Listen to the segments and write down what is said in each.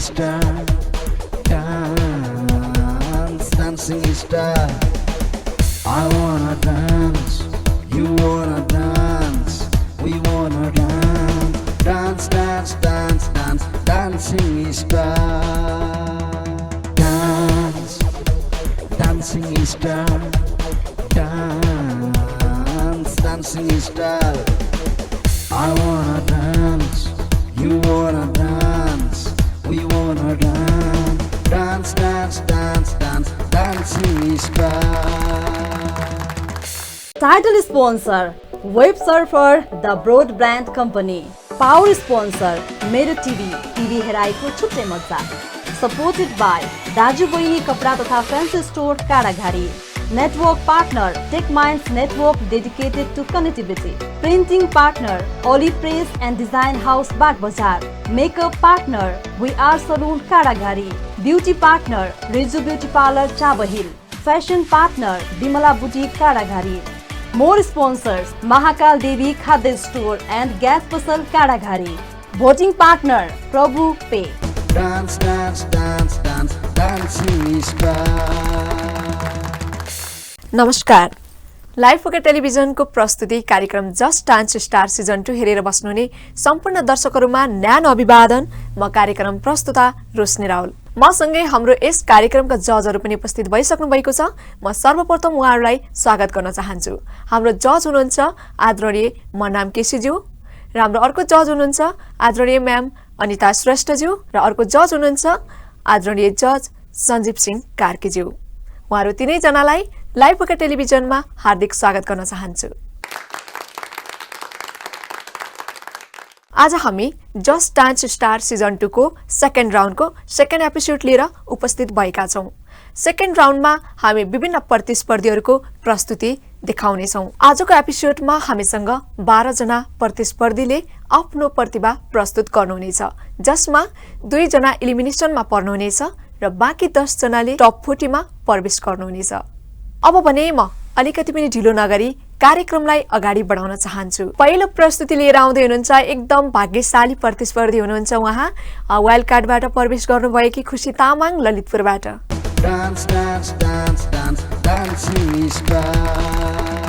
star, dance, dancing star. I wanna dance, you wanna dance, we wanna dance, dance, dance, dance, dance, dancing star, dance, dancing star, dance, dancing star. I wanna dance, you wanna dance, we wanna dance, dance, dance, dance, dance, dancing star. Title sponsor Web Surfer The Broadband Company. Power sponsor मेरो TV हेराएको छुट्टै मजा. Supported by दाजु बहिनी कपडा तथा fancy store Kadaghari. Network partner TechMinds Network dedicated to connectivity. Printing partner Olive Press and Design House Bagbazar. Makeup partner We Are Saloon Kadaghari. Beauty partner Rizu Beauty Parlor Chabahil. Fashion partner Bimala Boutique Kadaghari. More sponsors Mahakal Devi Khadya Store and Gas Pasal Kadaghari. Voting partner Prabhu Pay. Dance, dance, dance, dance, dancing star. नमस्कार. Live फोका टेलिभिजनको प्रस्तुति कार्यक्रम just dance star season 2 हेरेर बस्नुहुने सम्पूर्ण दर्शकहरुमा न्यानो अभिवादन. म कार्यक्रम प्रस्तुता रोशनी राउल. मसँगै हाम्रो यस कार्यक्रमका जजहरु पनि उपस्थित भइसक्नु भएको छ. म सर्वप्रथम उहाँहरुलाई स्वागत गर्न चाहन्छु. हाम्रो जज हुनुहुन्छ आदरणीय मनाम केसीज्यू र हाम्रो अर्को जज हुनुहुन्छ आदरणीय म्याम अनिता श्रेष्ठज्यू र अर्को जज हुनुहुन्छ आदरणीय जज सञ्जीव सिंह कार्कीज्यू. उहाँहरु तीनै जनालाई लाइभ फोका टेलिभिजनमा हार्दिक स्वागत गर्न चाहन्छु. आज हामी जस्ट डान्स स्टार सिजन 2 को सेकेन्ड राउन्डको सेकेन्ड एपिसोड लिएर उपस्थित भएका छौं. सेकेन्ड राउन्डमा हामी विभिन्न प्रतिस्पर्धीहरुको प्रस्तुति देखाउने छौं. आजको एपिसोडमा हामीसँग 12 जना प्रतिस्पर्धीले आफ्नो प्रतिभा प्रस्तुत गर्नुहुनेछ, जसमा 2 जना एलिमिनेसनमा पर्नुहुनेछ र बाँकी 10 जनाले टप 40 मा प्रवेश गर्नुहुनेछ. अब भने म अलिकति पनि ढिलो नगरी कार्यक्रमलाई अगाडि बढाउन चाहन्छु. पहिलो प्रस्तुति लिएर आउँदै हुनुहुन्छ एकदम भाग्यशाली प्रतिस्पर्धी हुनुहुन्छ. उहाँ वाइल्ड कार्डबाट प्रवेश गर्नुभएकी खुशी तामाङ ललितपुरबाट. Dance, dance, dance, dance, dancing star.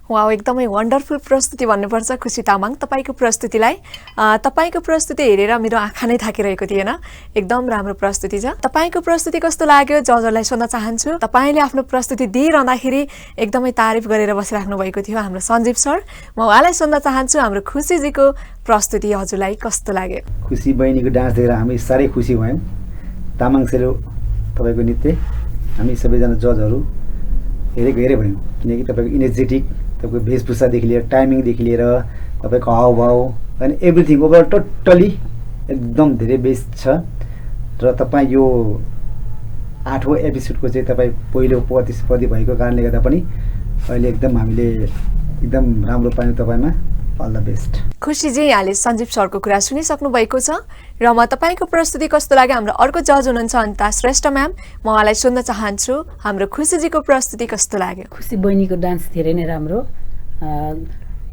Wow, एकदमै वन्डरफुल प्रस्तुति भन्नुपर्छ खुसी तामाङ। तपाईँको प्रस्तुति हेरेर मेरो आँखा नै थाकिरहेको थिएन। एकदम राम्रो प्रस्तुति छ। तपाईँको प्रस्तुति कस्तो लाग्यो जजहरूलाई सोध्न चाहन्छु। तपाईँले आफ्नो प्रस्तुति दिइरहँदाखेरि एकदमै तारिफ गरेर बसिराख्नु भएको थियो हाम्रो सञ्जीव सर। म उहाँलाई सोध्न चाहन्छु हाम्रो खुसीजीको प्रस्तुति हजुरलाई कस्तो लाग्यो? खुसी बहिनीको डान्स देखेर हामी साह्रै खुसी भयौँ। तामाङ सेलो तपाईँको नृत्य हामी सबैजना जजहरू हेरेको भयौँ, किनकि तपाईँको इनर्जेटिक, तपाईँको वेशभूषादेखि लिएर टाइमिङदेखि लिएर तपाईँको हावभाव अनि एभ्रिथिङ ओभरअल टोटली एकदम धेरै बेस्ट छ। र तपाईँ यो 8औं एपिसोडको चाहिँ तपाईँ पहिलो प्रतिस्पर्धी भएको कारणले गर्दा पनि अहिले एकदम हामीले एकदम राम्रो पायौँ तपाईँमा। All the best. खुसीजी, यहाँले सञ्जीव सरको कुरा सुनिसक्नु भएको छ र म तपाईँको प्रस्तुति कस्तो लाग्यो हाम्रो अर्को जज हुनुहुन्छ अनिता श्रेष्ठ म्याम। म उहाँलाई सोध्न चाहन्छु हाम्रो खुसीजीको प्रस्तुति कस्तो लाग्यो? खुसी बहिनीको डान्स धेरै नै राम्रो,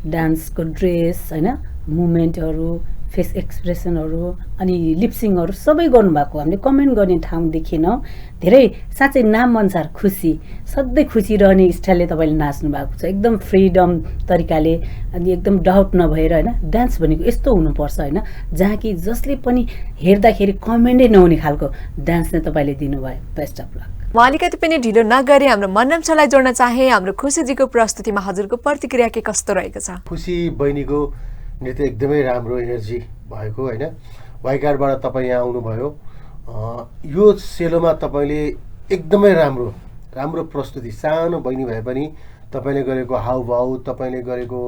डान्सको ड्रेस होइन, मुभमेन्टहरू, फेस एक्सप्रेसनहरू अनि लिप्सिङहरू सबै गर्नुभएको हामीले कमेन्ट गर्ने ठाउँ देखेनौँ। धेरै साँच्चै नामअनुसार खुसी, सधैँ खुसी रहने स्टाइलले तपाईँले नाच्नु भएको छ, एकदम फ्रिडम तरिकाले अनि एकदम डाउट नभएर होइन। डान्स भनेको यस्तो हुनुपर्छ होइन, जहाँ कि जसले पनि हेर्दाखेरि कमेन्टै नहुने खालको डान्स नै तपाईँले दिनुभयो। Best of lock. म अलिकति पनि ढिलो नगरी हाम्रो मनम सरलाई जोड्न चाहे। हाम्रो खुसीजीको प्रस्तुतिमा हजुरको प्रतिक्रिया के कस्तो रहेको छ? खुसी बहिनीको नृत्य एकदमै राम्रो एनर्जी भएको होइन। वाइकारबाट तपाईँ यहाँ आउनुभयो, यो सेलोमा तपाईँले एकदमै राम्रो प्रस्तुति, सानो बहिनी भए पनि तपाईँले गरेको हावभाव, तपाईँले गरेको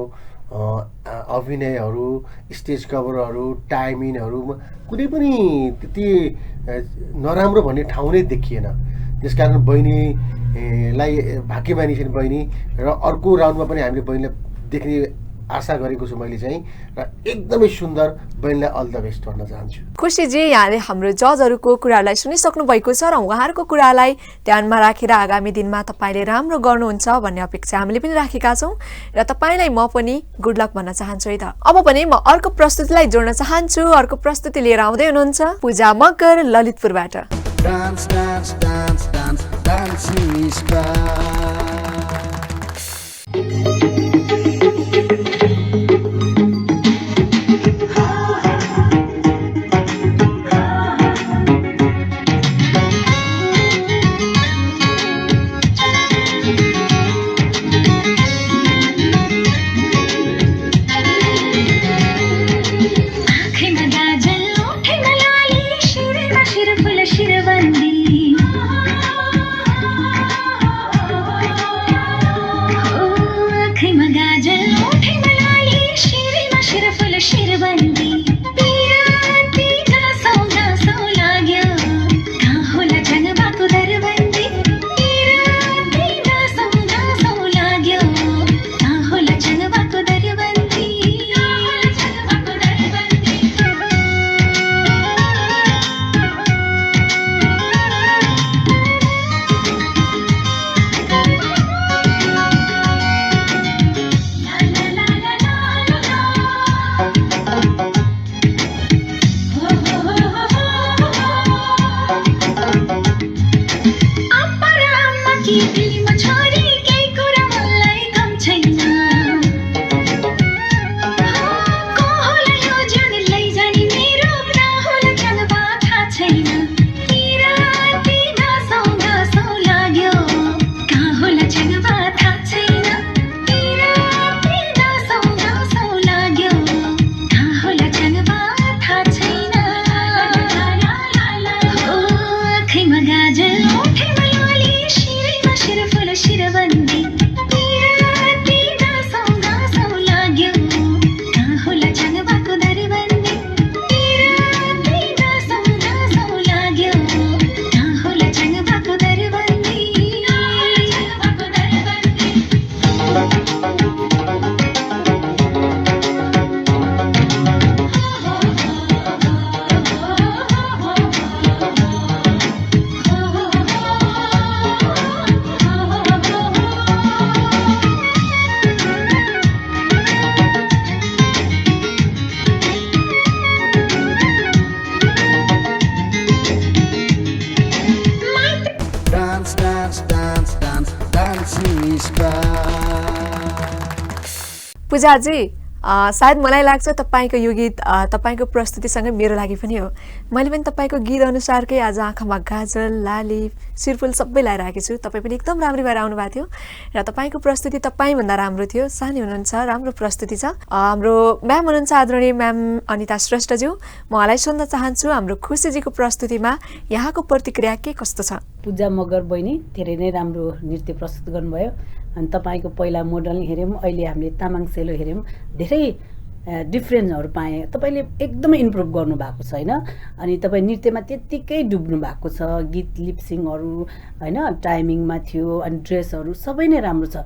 अभिनयहरू, स्टेज कभरहरू, टाइमिङहरू कुनै पनि त्यति नराम्रो भन्ने ठाउँ नै देखिएन। त्यसकारण बहिनीलाई भाग्यमानी छिन् बहिनी, र अर्को राउन्डमा पनि हामीले बहिनीलाई देख्ने आशा गरेको छु मैले चाहिँ, र एकदमै सुन्दर बहिनीलाई अल द बेस्ट भन्न चाहन्छु। खुसीजी, यहाँले हाम्रो जजहरूको कुराहरूलाई सुनिसक्नु भएको छ र उहाँहरूको कुरालाई ध्यानमा राखेर आगामी दिनमा तपाईँले राम्रो गर्नुहुन्छ भन्ने अपेक्षा हामीले पनि राखेका छौँ र तपाईँलाई म पनि गुड लक भन्न चाहन्छु है त। अब पनि म अर्को प्रस्तुतिलाई जोड्न चाहन्छु। अर्को प्रस्तुति लिएर आउँदै हुनुहुन्छ पूजा Magar ललितपुरबाट। Dance, dance, dance, dance, dancing star. पूजाजी सायद मलाई लाग्छ तपाईको यो गीत तपाईको प्रस्तुतिसँगै मेरो लागि पनि हो। मैले पनि तपाईको गीत अनुसारकै आज आँखामा गाजल, लाली, सिरफुल सबै लाएर आएकी छु। तपाईँ पनि एकदम राम्री भएर आउनु भएको थियो र तपाईँको प्रस्तुति तपाईँभन्दा राम्रो थियो। सानी हुनुहुन्छ, राम्रो प्रस्तुति छ। हाम्रो म्याम हुनुहुन्छ आदरणीय म्याम अनिता श्रेष्ठज्यू, म उहाँलाई सोध्न चाहन्छु हाम्रो खुसीजीको प्रस्तुतिमा यहाँको प्रतिक्रिया के कस्तो छ? पूजा मगर बहिनी धेरै नै राम्रो नृत्य प्रस्तुत गर्नुभयो। अनि तपाईँको पहिला मोडल हेऱ्यौँ, अहिले हामीले तामाङ सेलो हेऱ्यौँ, धेरै डिफ्रेन्सहरू पाएँ। तपाईँले एकदमै इम्प्रुभ गर्नुभएको छ होइन। अनि तपाईँ नृत्यमा त्यत्तिकै डुब्नु भएको छ। गीत लिपसिङहरू होइन टाइमिङमा थियो, अनि ड्रेसहरू सबै नै राम्रो छ।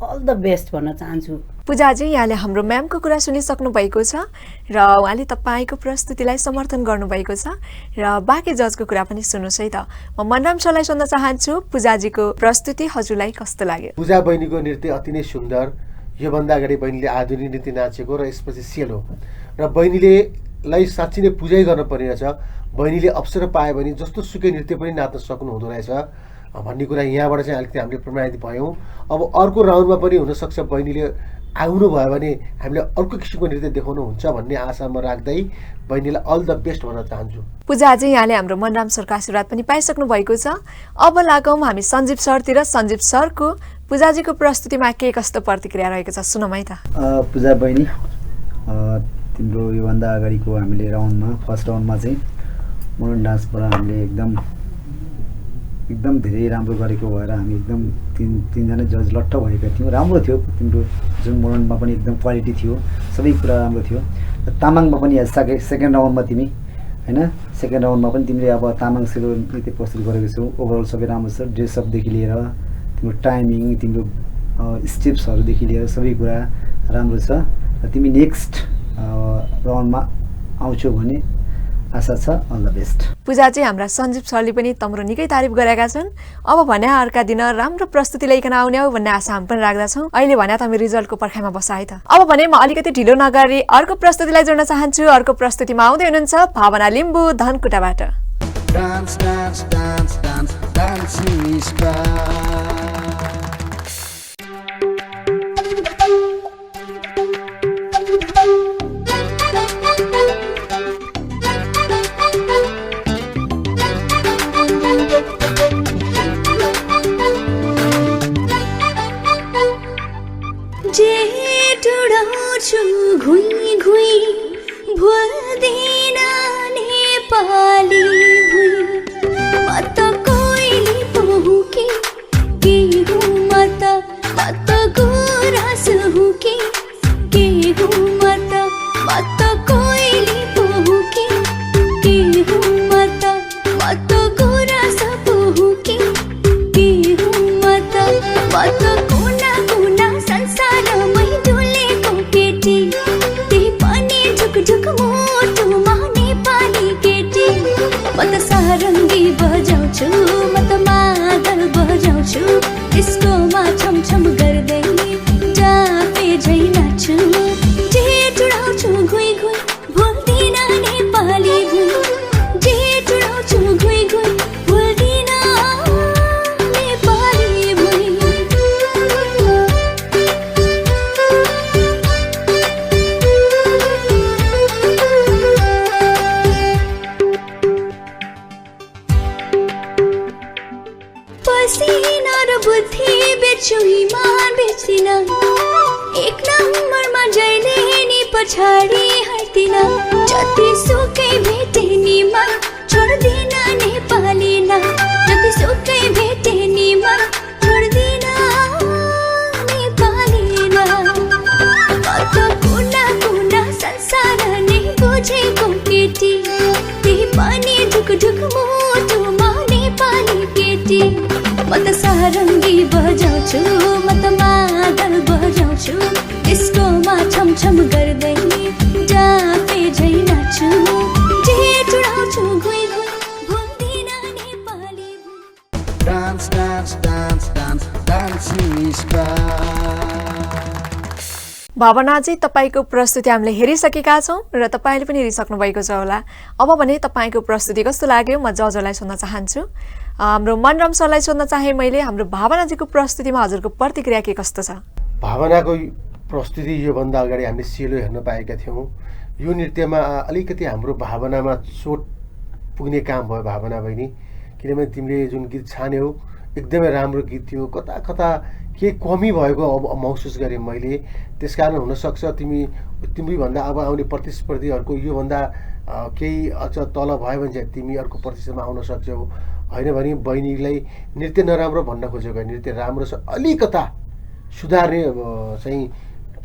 अल द बेस्ट भन्न चाहन्छु। पूजाजी, यहाँले हाम्रो म्यामको कुरा सुनिसक्नु भएको छ र उहाँले तपाईँको प्रस्तुतिलाई समर्थन गर्नुभएको छ र बाँकी जजको कुरा पनि सुन्नुहोस् है त। म मनराम सरलाई सोध्न चाहन्छु, पूजाजीको प्रस्तुति हजुरलाई कस्तो लाग्यो? पूजा बहिनीको नृत्य अति नै सुन्दर। योभन्दा अगाडि बहिनीले आधुनिक नृत्य नाचेको र यसपछि सेलो र बहिनीलेलाई साँच्ची नै पूजै गर्न पर्ने रहेछ। बहिनीले अवसर पायो भने जस्तो सुकै नृत्य पनि नाच्न सक्नु हुँदो रहेछ भन्ने कुरा यहाँबाट चाहिँ अलिकति हामीले प्रमाणित भयौँ। अब अर्को राउन्डमा पनि हुनसक्छ बहिनीले आउनु भयो भने हामीले अर्को किसिमको नृत्य देखाउनुहुन्छ भन्ने आशा म राख्दै बहिनीलाई अल द बेस्ट भन्न चाहन्छु। पूजाजी, यहाँले हाम्रो मनराम सरको आशीर्वाद पनि पाइसक्नु भएको छ। अब लागौँ हामी सञ्जीव सरतिर। सञ्जीव सरको पूजाजीको प्रस्तुतिमा के कस्तो प्रतिक्रिया रहेको छ सुनौँ है त। पूजा बहिनी, तिम्रो योभन्दा अगाडिको हामीले राउन्डमा फर्स्ट राउन्डमा चाहिँ मोडर्न डान्सबाट हामीले एकदम धेरै राम्रो गरेको भएर हामी एकदम तिनजना जज लट्ठ भएका थियौँ। राम्रो थियो तिम्रो जुन मोडर्नमा पनि एकदम क्वालिटी थियो, सबै कुरा राम्रो थियो। तामाङमा पनि सेकेन्ड राउन्डमा तिमी होइन, सेकेन्ड राउन्डमा पनि तिमीले अब तामाङ सेलो नृत्य प्रस्तुत गरेको छौ। ओभरअल सबै राम्रो छ। ड्रेसअपदेखि लिएर तिम्रो टाइमिङ, तिम्रो स्टेप्सहरूदेखि लिएर सबै कुरा राम्रो छ। र तिमी नेक्स्ट राउन्डमा आउँछौ भन्ने आशा छ। All the best. पूजाजी, हाम्रा सञ्जीव सरले पनि तम्रो निकै तारिफ गरेका छन्। अब भने अर्का दिन राम्रो प्रस्तुति ल्याइकन आउने हो भन्ने आशा हामी पनि राख्दछौँ। अहिले भने त हामी रिजल्टको पर्खाइमा बस है त। अब भने म अलिकति ढिलो नगरी अर्को प्रस्तुतिलाई जोड्न चाहन्छु। अर्को प्रस्तुतिमा आउँदै हुनुहुन्छ भावना Limbu धनकुटाबाट। Dance, dance, dance, dance, dancing star. घुई घुई भुल्दैन Nepali भुई म त कोइली पहु के हुँ म त गुराँस हुँ के हुँ म त कोइली पहु के हुँ म त गुराँस पहु के हुँ म त कुना कुना संसारमै डुलेको केटी, त्यही पनि झुक मुटुमा नेपाली केटी। म त सारङ्गी बजाउँछु, म त मादल बजाउँछु, डिस्कोमा छमछम गर्दै जापे झै नाच्छु। जे चुडाउँछु घुई घुई भुल्दिन नेपाली भुई, जे चुडाउँछु घुई घुई भुल्दिन नेपाली भुई। पसिना र बुद्धि बेच्छु, इमान बेच्दिन, एक नम्बरमा जहिले नि पछाडि हट्दिन। जति सुकै भेटे नि मन छोड्दिन नेपालीलाई, जति सुकै भेटे नि मन छोड्दिन नेपालीलाई। म त कुना कुना संसार नै बुझेको केटी, त्यही पनि ढुक मुटुमा नेपाली केटी। म त सारङ्गी बजाउँछु, म त मादल बजाउँछु, डिस्कोमा छमछम गर्दै जापे झै नाच्छु। जे चुडाउँछु घुई घुई भुल्दिन नेपाली भुई। Dance, dance, dance, dance, dancing star. भावनाजी, तपाईँको प्रस्तुति हामीले हेरिसकेका छौँ र तपाईँले पनि हेरिसक्नु भएको छ होला। अब भने तपाईँको प्रस्तुति कस्तो लाग्यो म जजहरूलाई सोध्न चाहन्छु। हाम्रो मनराम सरलाई सोध्न चाहे मैले, हाम्रो भावनाजीको प्रस्तुतिमा हजुरको प्रतिक्रिया के कस्तो छ? भावनाको प्रस्तुति योभन्दा अगाडि हामीले सेलो हेर्न पाएका थियौँ। यो नृत्यमा अलिकति हाम्रो भावनामा चोट पुग्ने काम भयो भावना बहिनी, किनभने तिमीले जुन गीत छान्यौ एकदमै राम्रो गीत थियो। कता कता के कमी भएको महसुस गरेँ मैले। त्यसकारण हुनसक्छ तिमीभन्दा अब आउने प्रतिस्पर्धीहरूको योभन्दा केही अझ तल भयो भने चाहिँ तिमी अर्को प्रतिस्पर्धामा आउन सक्छौ। होइन भने बहिनीलाई नृत्य नराम्रो भन्न खोजेको, नृत्य राम्रो छ, अलिकता सुधार्ने चाहिँ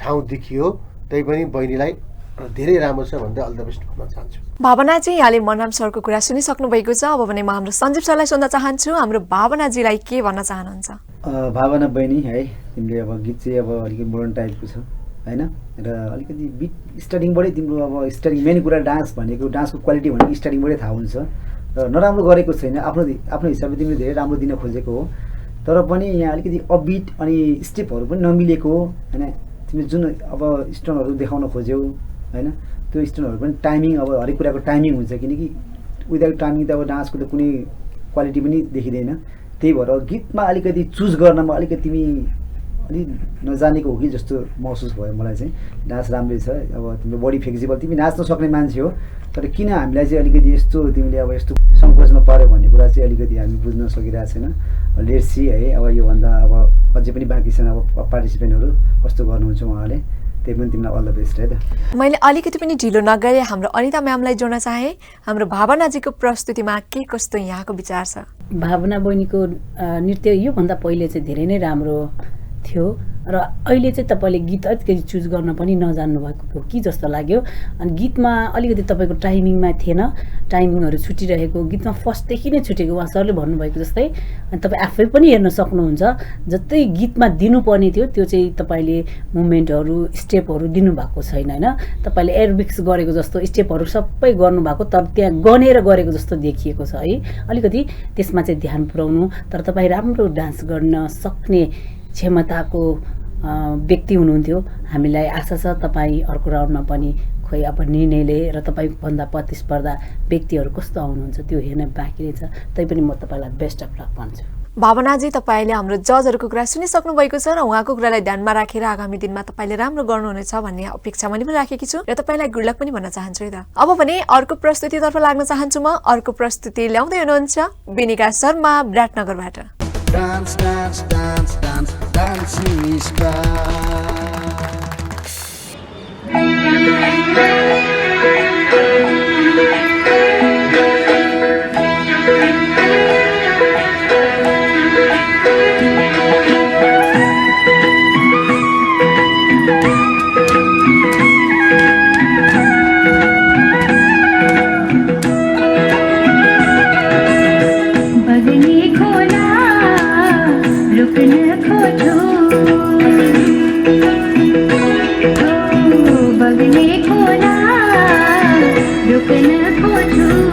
ठाउँ देखियो। तै पनि बहिनीलाई धेरै राम्रो छ भन्दै अल द बेस्ट भन्न चाहन्छु। भावनाजी, यहाँले मनराम सरको कुरा सुनिसक्नु भएको छ। अब भने म हाम्रो सञ्जीव सरलाई सोध्न चाहन्छु, हाम्रो भावनाजीलाई के भन्न चाहनुहुन्छ? भावना बहिनी है, तिमीले अब गीत चाहिँ अब अलिकति मोडर्न टाइपको छ होइन, र अलिकति बिट स्टार्टिङबाटै तिम्रो अब स्टार्टिङ मेन कुरा डान्स भनेको, डान्सको क्वालिटी भनेको स्टार्टिङबाटै थाहा हुन्छ। र नराम्रो गरेको छैन, आफ्नो हिसाबले तिमीले धेरै राम्रो दिन खोजेको हो। तर पनि यहाँ अलिकति अपबिट अनि स्टेपहरू पनि नमिलेको हो होइन। तिमीले जुन अब स्टोनहरू देखाउन खोज्यौ होइन, त्यो स्टोनहरू पनि टाइमिङ, अब हरेक कुराको टाइमिङ हुन्छ, किनकि विदाउट टाइमिङ त अब डान्सको त कुनै क्वालिटी पनि देखिँदैन। त्यही भएर गीतमा अलिकति चुज गर्नमा अलिकति तिमी अलिक नजानेको हो कि जस्तो महसुस भयो मलाई चाहिँ। डान्स राम्रै छ, अब तिम्रो बडी फ्लेक्सिबल, तिमी नाच्न सक्ने मान्छे हो। तर किन हामीलाई चाहिँ अलिकति यस्तो तिमीले अब यस्तो सङ्कोचमा पर्यो भन्ने कुरा चाहिँ अलिकति हामी बुझ्न सकिरहेको छैन। लेट्स सी है, अब योभन्दा अब अझै पनि बाँकी छन् अब पार्टिसिपेन्टहरू, कस्तो गर्नुहुन्छ उहाँले। त्यही पनि तिमीलाई अल द बेस्ट है त। मैले अलिकति पनि ढिलो नगरे हाम्रो अनिता म्यामलाई जोड्न चाहेँ। हाम्रो भावनाजीको प्रस्तुतिमा के कस्तो यहाँको विचार छ? भावना बहिनीको नृत्य योभन्दा पहिले चाहिँ धेरै नै राम्रो थियो, र अहिले चाहिँ तपाईँले गीत अलिकति चुज गर्न पनि नजान्नु भएको हो कि जस्तो लाग्यो। अनि गीतमा अलिकति तपाईँको टाइमिङमा थिएन, टाइमिङहरू छुटिरहेको, गीतमा फर्स्टदेखि नै छुटेको उहाँ सरले भन्नुभएको जस्तै। अनि तपाईँ आफै पनि हेर्न सक्नुहुन्छ, जस्तै गीतमा दिनुपर्ने थियो त्यो चाहिँ तपाईँले मुभमेन्टहरू स्टेपहरू दिनुभएको छैन होइन। तपाईँले एरोबिक्स गरेको जस्तो स्टेपहरू सबै गर्नुभएको, तर त्यहाँ गनेर गरेको जस्तो देखिएको छ है। अलिकति त्यसमा चाहिँ ध्यान पुर्याउनु। तर तपाईँ राम्रो डान्स गर्न सक्ने क्षमताको व्यक्ति हुनुहुन्थ्यो। हामीलाई आशा छ तपाईँ अर्को राउन्डमा पनि खोइ अब निर्णयले र तपाईँभन्दा प्रतिस्पर्धा व्यक्तिहरू कस्तो आउनुहुन्छ त्यो हेर्न बाँकी नै छ। तैपनि म तपाईँलाई बेस्ट अफ लक भन्छु। भावनाजी, तपाईँले हाम्रो जजहरूको कुरा सुनिसक्नु भएको छ र उहाँको कुरालाई ध्यानमा राखेर आगामी दिनमा तपाईँले राम्रो गर्नुहुनेछ भन्ने अपेक्षा मैले पनि राखेकी छु र तपाईँलाई गुड लक पनि भन्न चाहन्छु है त। अब भने अर्को प्रस्तुतितर्फ लाग्न चाहन्छु म। अर्को प्रस्तुति ल्याउँदै हुनुहुन्छ Binika Sharma विराटनगरबाट। Dance, dance, dance, dance, dancing is back. बगने खोला रुकन खोजूं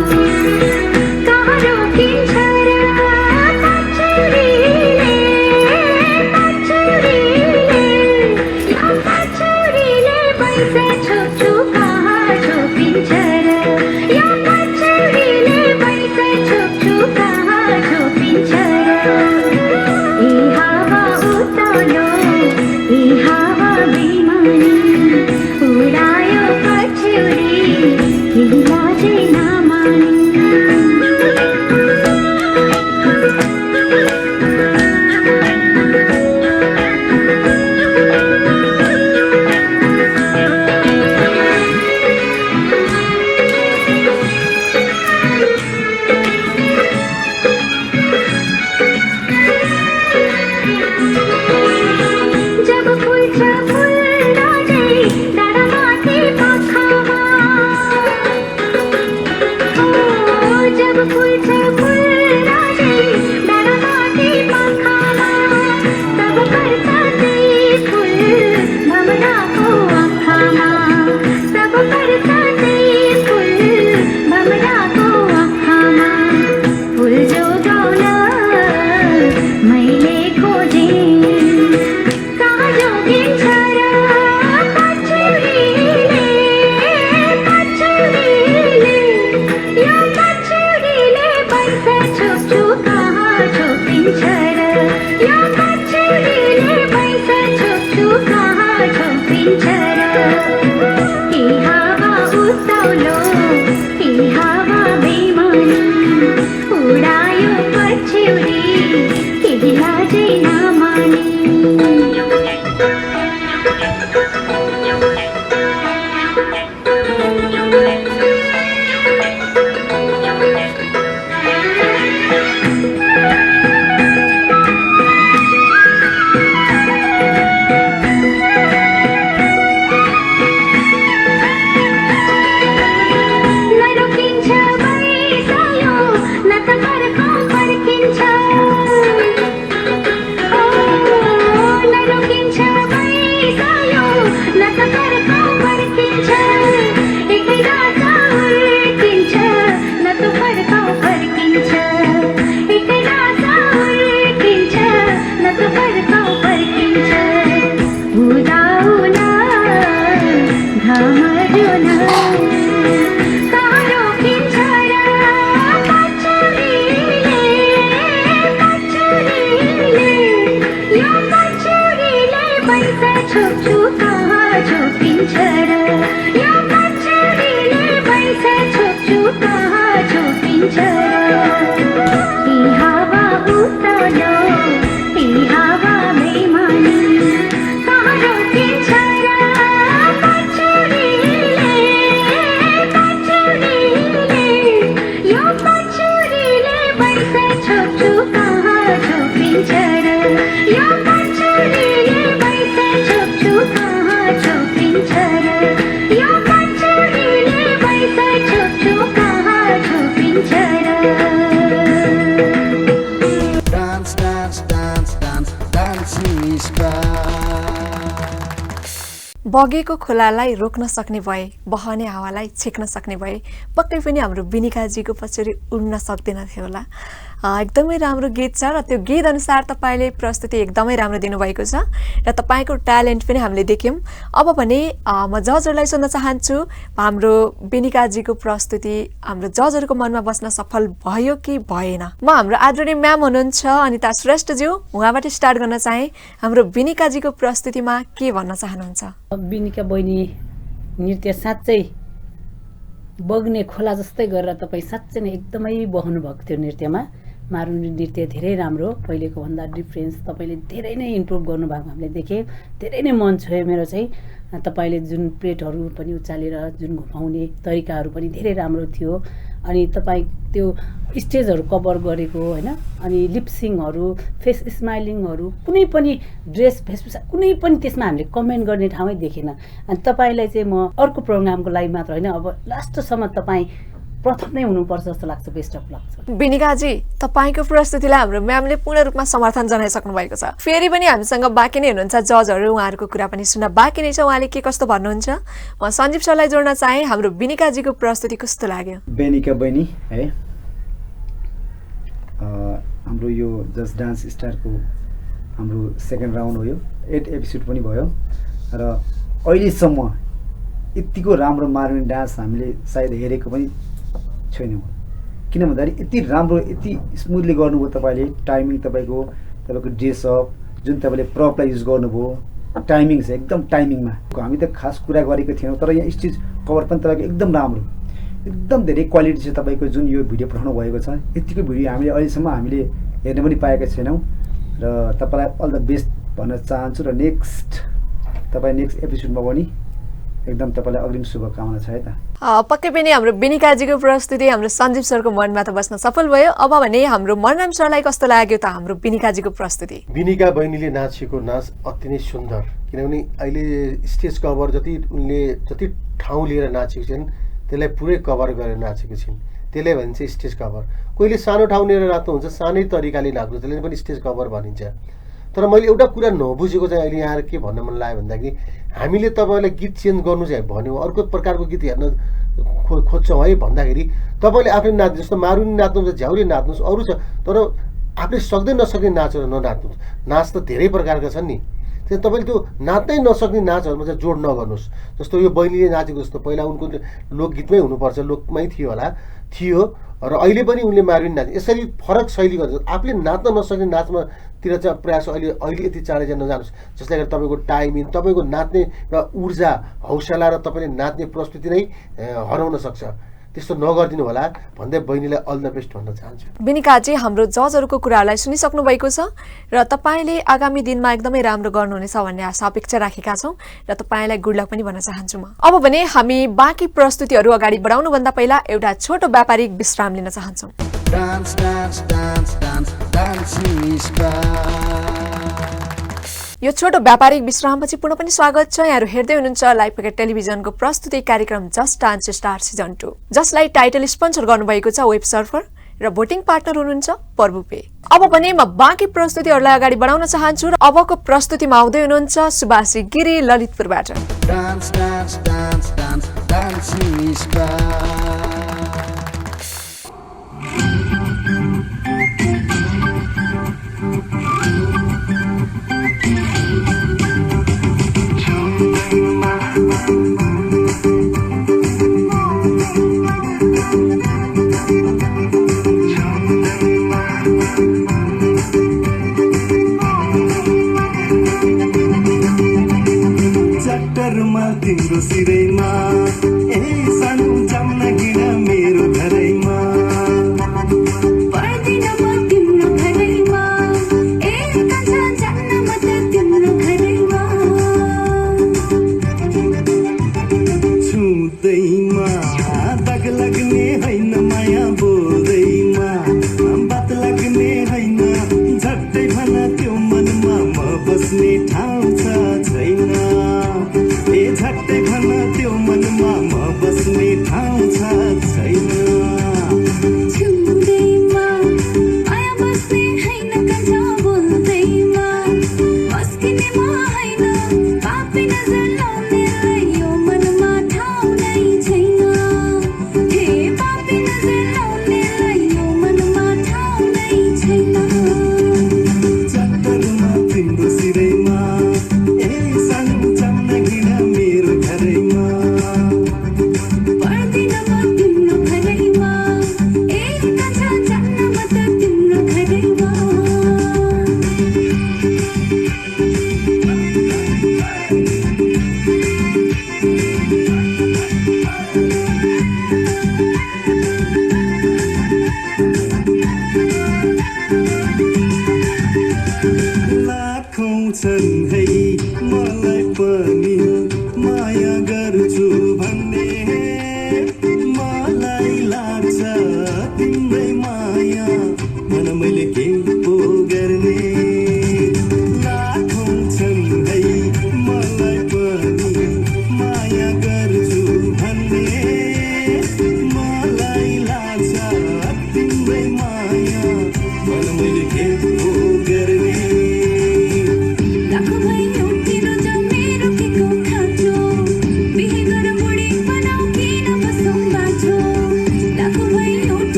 Dance, dance, dance, dance, dancing star. बगेको खोलालाई रोक्न सक्ने भए, बहने हावालाई छेक्न सक्ने भए, पक्कै पनि हाम्रो बिनिकाजीको पछाडि उड्न सक्दैनथ्यो होला। एकदमै राम्रो गीत छ र त्यो गीत अनुसार तपाईँले प्रस्तुति एकदमै राम्रो दिनुभएको छ र तपाईँको ट्यालेन्ट पनि हामीले देख्यौँ। अब भने म जजहरूलाई सोध्न चाहन्छु, हाम्रो बिनिकाजीको प्रस्तुति हाम्रो जजहरूको मनमा बस्न सफल भयो कि भएन? म हाम्रो आदरणीय म्याम हुनुहुन्छ अनिता श्रेष्ठज्यू, उहाँबाट स्टार्ट गर्न चाहे। हाम्रो बिनिकाजीको प्रस्तुतिमा के भन्न चाहनुहुन्छ? बिनिका बहिनी नृत्य साँच्चै बग्ने खोला जस्तै गरेर तपाईँ साँच्चै नै एकदमै बहनु भएको थियो नृत्यमा। मारुनी नृत्य धेरै राम्रो, पहिलेको भन्दा डिफ्रेन्स तपाईँले धेरै नै इम्प्रुभ गर्नुभएको हामीले देखेँ। धेरै नै मन छोयो मेरो चाहिँ। तपाईँले जुन प्लेटहरू पनि उचालेर जुन घुमाउने तरिकाहरू पनि धेरै राम्रो थियो। अनि तपाईँ त्यो स्टेजहरू कभर गरेको होइन, अनि लिपसिङहरू, फेस स्माइलिङहरू, कुनै पनि ड्रेस वेशभूषा कुनै पनि त्यसमा हामीले कमेन्ट गर्ने ठाउँै देखेन। अनि तपाईँलाई चाहिँ म अर्को प्रोग्रामको लागि मात्र होइन, अब लास्टसम्म तपाईँ प्रथम नै हुनुपर्छ जस्तो लाग्छ। बेस्ट अफ लक छ। बिनिकाजी, तपाईँको प्रस्तुतिलाई हाम्रो म्यामले पूर्ण रूपमा समर्थन जनाइसक्नु भएको छ। फेरि पनि हामीसँग बाँकी नै हुनुहुन्छ जजहरू, उहाँहरूको कुरा पनि सुन्न बाँकी नै छ। उहाँले के कस्तो भन्नुहुन्छ? म सञ्जीव सरलाई जोड्न चाहेँ। हाम्रो बिनिकाजीको प्रस्तुति कस्तो लाग्यो? बेनिका बहिनी है, हाम्रो यो जस्ट डान्स स्टारको हाम्रो सेकेन्ड राउन्ड हो। यो 8 एपिसोड पनि भयो र अहिलेसम्म यतिको राम्रो मारुनी डान्स हामीले सायद हेरेको पनि छैनौँ। किन भन्दाखेरि यति राम्रो, यति स्मुथली गर्नुभयो तपाईँले। टाइमिङ तपाईँको ड्रेसअप जुन तपाईँले प्रपलाई युज गर्नुभयो, टाइमिङ छ एकदम टाइमिङमा। हामी त खास कुरा गरेको थिएनौँ, तर यहाँ स्टेज कभर पनि तपाईँको एकदम राम्रो, एकदम धेरै क्वालिटी छ तपाईँको जुन यो भिडियो पठाउनु भएको छ। यतिको भिडियो हामीले अहिलेसम्म हामीले हेर्न पनि पाएका छैनौँ र तपाईँलाई अल द बेस्ट भन्न चाहन्छु। र तपाईँ नेक्स्ट एपिसोडमा पनि एकदम तपाईँलाई अग्रिम शुभकामना छ है त। पक्कै पनि हाम्रो बिनिकाजीको प्रस्तुति हाम्रो सञ्जीव सरको मनमा त बस्न सफल भयो। अब भने हाम्रो मनराम सरलाई कस्तो लाग्यो त हाम्रो बिनिकाजीको प्रस्तुति? बिनिका बहिनीले नाचेको नाच अति नै सुन्दर, किनभने अहिले स्टेज कभर जति ठाउँ लिएर नाचेको छिन् त्यसलाई पुरै कभर गरेर नाचेको छिन्। त्यसलाई भनिन्छ स्टेज कभर। कोहीले सानो ठाउँ लिएर नाच्नुहुन्छ, सानै तरिकाले नाच्नु, त्यसले पनि स्टेज कभर भनिन्छ। तर मैले एउटा कुरा नबुझेको चाहिँ अहिले यहाँ के भन्न मन लाग्यो भन्दाखेरि, हामीले तपाईँलाई गीत चेन्ज गर्नु चाहिँ भन्यो, अर्को प्रकारको गीत हेर्न खोज्छौँ है भन्दाखेरि तपाईँले आफै नाच्नु, जस्तो मारुनी नाच्नुहुन्छ, झ्याउरे नाच्नुहोस्, अरू छ, तर आफूले सक्दै नसक्ने नाचहरू ननाच्नुहोस्। नाच त धेरै प्रकारका छन् नि, त्यही तपाईँले त्यो नाच्नै नसक्ने नाचहरूमा चाहिँ जोड नगर्नुहोस्। जस्तो यो बहिनीले नाचेको जस्तो पहिला उनको लोकगीतमै हुनुपर्छ, लोकमै थियो र अहिले पनि उनले मारुनी नाचे। यसरी फरक शैली गर्छ। आफूले नाच्न नसक्ने नाचमातिर चाहिँ प्रयास अहिले यति चाँडै चाहिँ नजानुहोस्। जसले गर्दा तपाईँको टाइमिङ, तपाईँको नाच्ने र ऊर्जा, हौसला र तपाईँले नाच्ने प्रस्तुति नै हराउन सक्छ। त्यस्तो नगरिदिनु होला भन्दै बहिनीलाई अल द बेस्ट भन्न चाहन्छु। बिनिकाजी, हाम्रो जजहरूको कुराहरूलाई सुनिसक्नु भएको छ र तपाईँले आगामी दिनमा एकदमै राम्रो गर्नुहुनेछ भन्ने आशा अपेक्षा राखेका छौँ र तपाईँलाई गुड लक पनि भन्न चाहन्छु म। अब भने हामी बाँकी प्रस्तुतिहरू अगाडि बढाउनुभन्दा पहिला एउटा छोटो व्यापारिक विश्राम लिन चाहन्छौँ। Dance, dance, dance, dance, dancing star. यो छोटो व्यापारिक विश्रामपछि पुनः पनि स्वागत छ। यहाँहरू हेर्दै हुनुहुन्छ लाइभ पकेट टेलिभिजनको प्रस्तुति कार्यक्रम जस्ट डान्स स्टार सिजन 2, जसलाई टाइटल स्पोन्सर गर्नुभएको छ वेब सर्फर र भोटिङ पार्टनर हुनुहुन्छ पर्बुपे। अब भने म बाँकी प्रस्तुतिहरूलाई अगाडि बढाउन चाहन्छु र अबको प्रस्तुतिमा आउँदै हुनुहुन्छ Subhashi Giri ललितपुरबाट। Dance, dance, dance, dance, dancing star. तिम्रो सिरैमा ए सानो जाम्ना गिडा मेरो घरैमा पर्दिन म तिम्रो घरैमा ए कान्छा जान्न म त तिम्रो घरैमा छुदैमा दाग लाग्ने होइन माया बोल्दैमा बात लाग्ने होइन झट्टै भन त्यो मनमा म बस्ने ठाउँ छ छैन झट्टै भन त्यो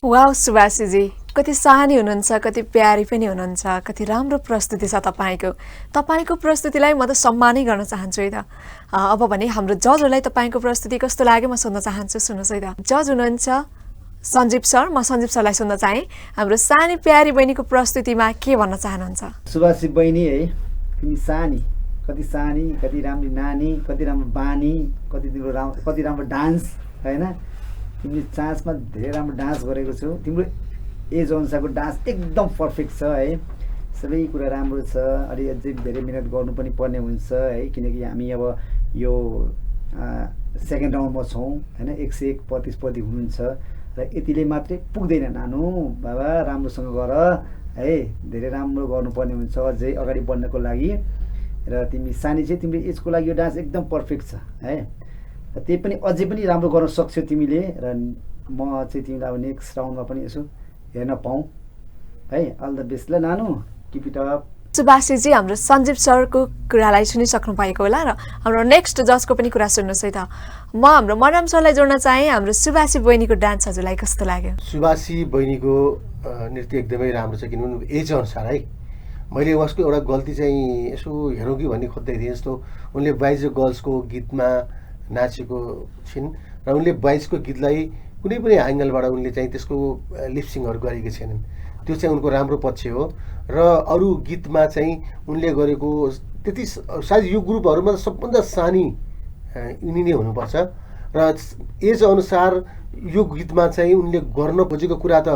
वाह सुभाषजी, कति सानी हुनुहुन्छ, कति प्यारी पनि हुनुहुन्छ, कति राम्रो प्रस्तुति छ तपाईँको प्रस्तुतिलाई म त सम्मानै गर्न चाहन्छु है त। अब भने हाम्रो जजहरूलाई तपाईँको प्रस्तुति कस्तो लाग्यो म सोध्न चाहन्छु। सुन्नुहोस् है त, जज हुनुहुन्छ सञ्जीव सर, म सञ्जीव सरलाई सोध्न चाहेँ हाम्रो सानी प्यारी बहिनीको प्रस्तुतिमा के भन्न चाहनुहुन्छ? सुभाषी बहिनी है, तिमी सानी, कति राम्रो नानी, कति राम्रो बानी, कति राम्रो डान्स होइन। तिमीले चान्समा धेरै राम्रो डान्स गरेको छौ, तिम्रो एज अनुसारको डान्स एकदम पर्फेक्ट छ है, सबै कुरा राम्रो छ। अलि अझै धेरै मिहिनेत गर्नु पनि पर्ने हुन्छ है, किनकि हामी अब यो सेकेन्ड राउन्डमा छौँ होइन। 101 प्रतिस्पर्धी हुनुहुन्छ र यतिले मात्रै पुग्दैन नानु बाबा, राम्रोसँग गर है, धेरै राम्रो गर्नुपर्ने हुन्छ अझै अगाडि बढ्नको लागि। र तिमी सानी चाहिँ तिम्रो एजको लागि यो डान्स एकदम पर्फेक्ट छ है, र त्यही पनि अझै पनि राम्रो गर्न सक्छौ तिमीले। र म चाहिँ तिमीलाई अब नेक्स्ट राउन्डमा पनि यसो हेर्न पाऊँ है। अल द बेस्ट ल नानु, किप इट अप। सुभाषजी, हाम्रो सञ्जीव सरको कुरालाई सुनिसक्नु भएको होला र हाम्रो नेक्स्ट जजको पनि कुरा सुन्नुहोस् है त। म हाम्रो मराम सरलाई जोड्न चाहेँ, हाम्रो सुभाषी बहिनीको डान्स हजुरलाई कस्तो लाग्यो? सुभाषी बहिनीको नृत्य एकदमै राम्रो छ, किनभने एज अनुसार है। मैले उसको एउटा गल्ती चाहिँ यसो हेरौँ कि भन्ने खोज्दै थिएँ। जस्तो उनले बोइज र गर्ल्सको गीतमा नाचेको छिन् र उनले बोइजको गीतलाई कुनै पनि एङ्गलबाट उनले चाहिँ त्यसको लिपसिङहरू गरेकी छैनन्। त्यो चाहिँ उनको राम्रो पक्ष हो। र अरू गीतमा चाहिँ उनले गरेको त्यति सायद यो ग्रुपहरूमा सबभन्दा सानी यिनी नै हुनुपर्छ र एज अनुसार यो गीतमा चाहिँ उनले गर्न खोजेको कुरा त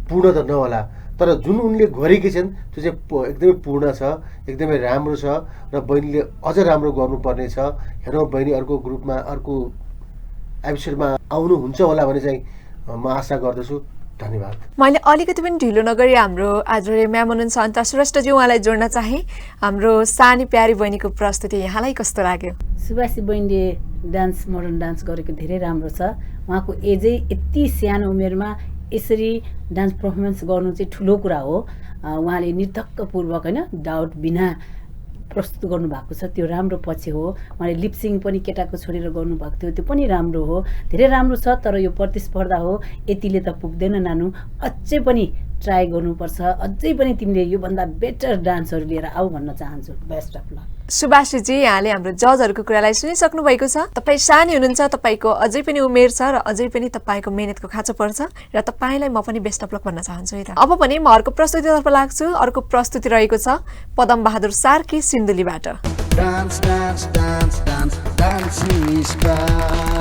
पूर्ण त नहोला, तर जुन उनले गरेकी छन् त्यो चाहिँ एकदमै पूर्ण छ, एकदमै राम्रो छ र बहिनीले अझ राम्रो गर्नुपर्ने छ। हेरौँ बहिनी अर्को ग्रुपमा अर्को एपिसोडमा आउनुहुन्छ होला भने चाहिँ म आशा गर्दछु। धन्यवाद। मैले अलिकति पनि ढिलो नगरी हाम्रो आदरणीय म्याम हुनुहुन्छ अन्त श्रेष्ठजी, उहाँलाई जोड्न चाहेँ। हाम्रो सानी प्यारी बहिनीको प्रस्तुति यहाँलाई कस्तो लाग्यो? सुभाषी बहिनीले डान्स, मोडर्न डान्स गरेको धेरै राम्रो छ। उहाँको एजै यति सानो उमेरमा यसरी डान्स पर्फर्मेन्स गर्नु चाहिँ ठुलो कुरा हो। उहाँले निर्धक्कपूर्वक होइन, डाउट बिना प्रस्तुत गर्नुभएको छ, त्यो राम्रो पछि हो। उहाँले लिपसिङ पनि केटाको छोडेर गर्नुभएको थियो, त्यो पनि राम्रो हो, धेरै राम्रो छ। तर यो प्रतिस्पर्धा हो, यतिले त पुग्दैन नानु, अझै पनि ट्राई गर्नुपर्छ, अझै पनि तिमीले योभन्दा बेटर डान्सहरू लिएर आऊ भन्न चाहन्छु। Best of lock. सुभाषजी, यहाँले हाम्रो जजहरूको कुरालाई सुनिसक्नु भएको छ। तपाईँ सानी हुनुहुन्छ, तपाईँको अझै पनि उमेर छ र अझै पनि तपाईँको मेहनतको खाँचो पर्छ र तपाईँलाई म पनि बेस्ट अफ लक भन्न चाहन्छु है त। अब पनि म अर्को प्रस्तुतितर्फ लाग्छु। अर्को प्रस्तुति रहेको छ Padam Bahadur Sarki सिन्धुलीबाट। Dance, dance, dance, dance, dancing star.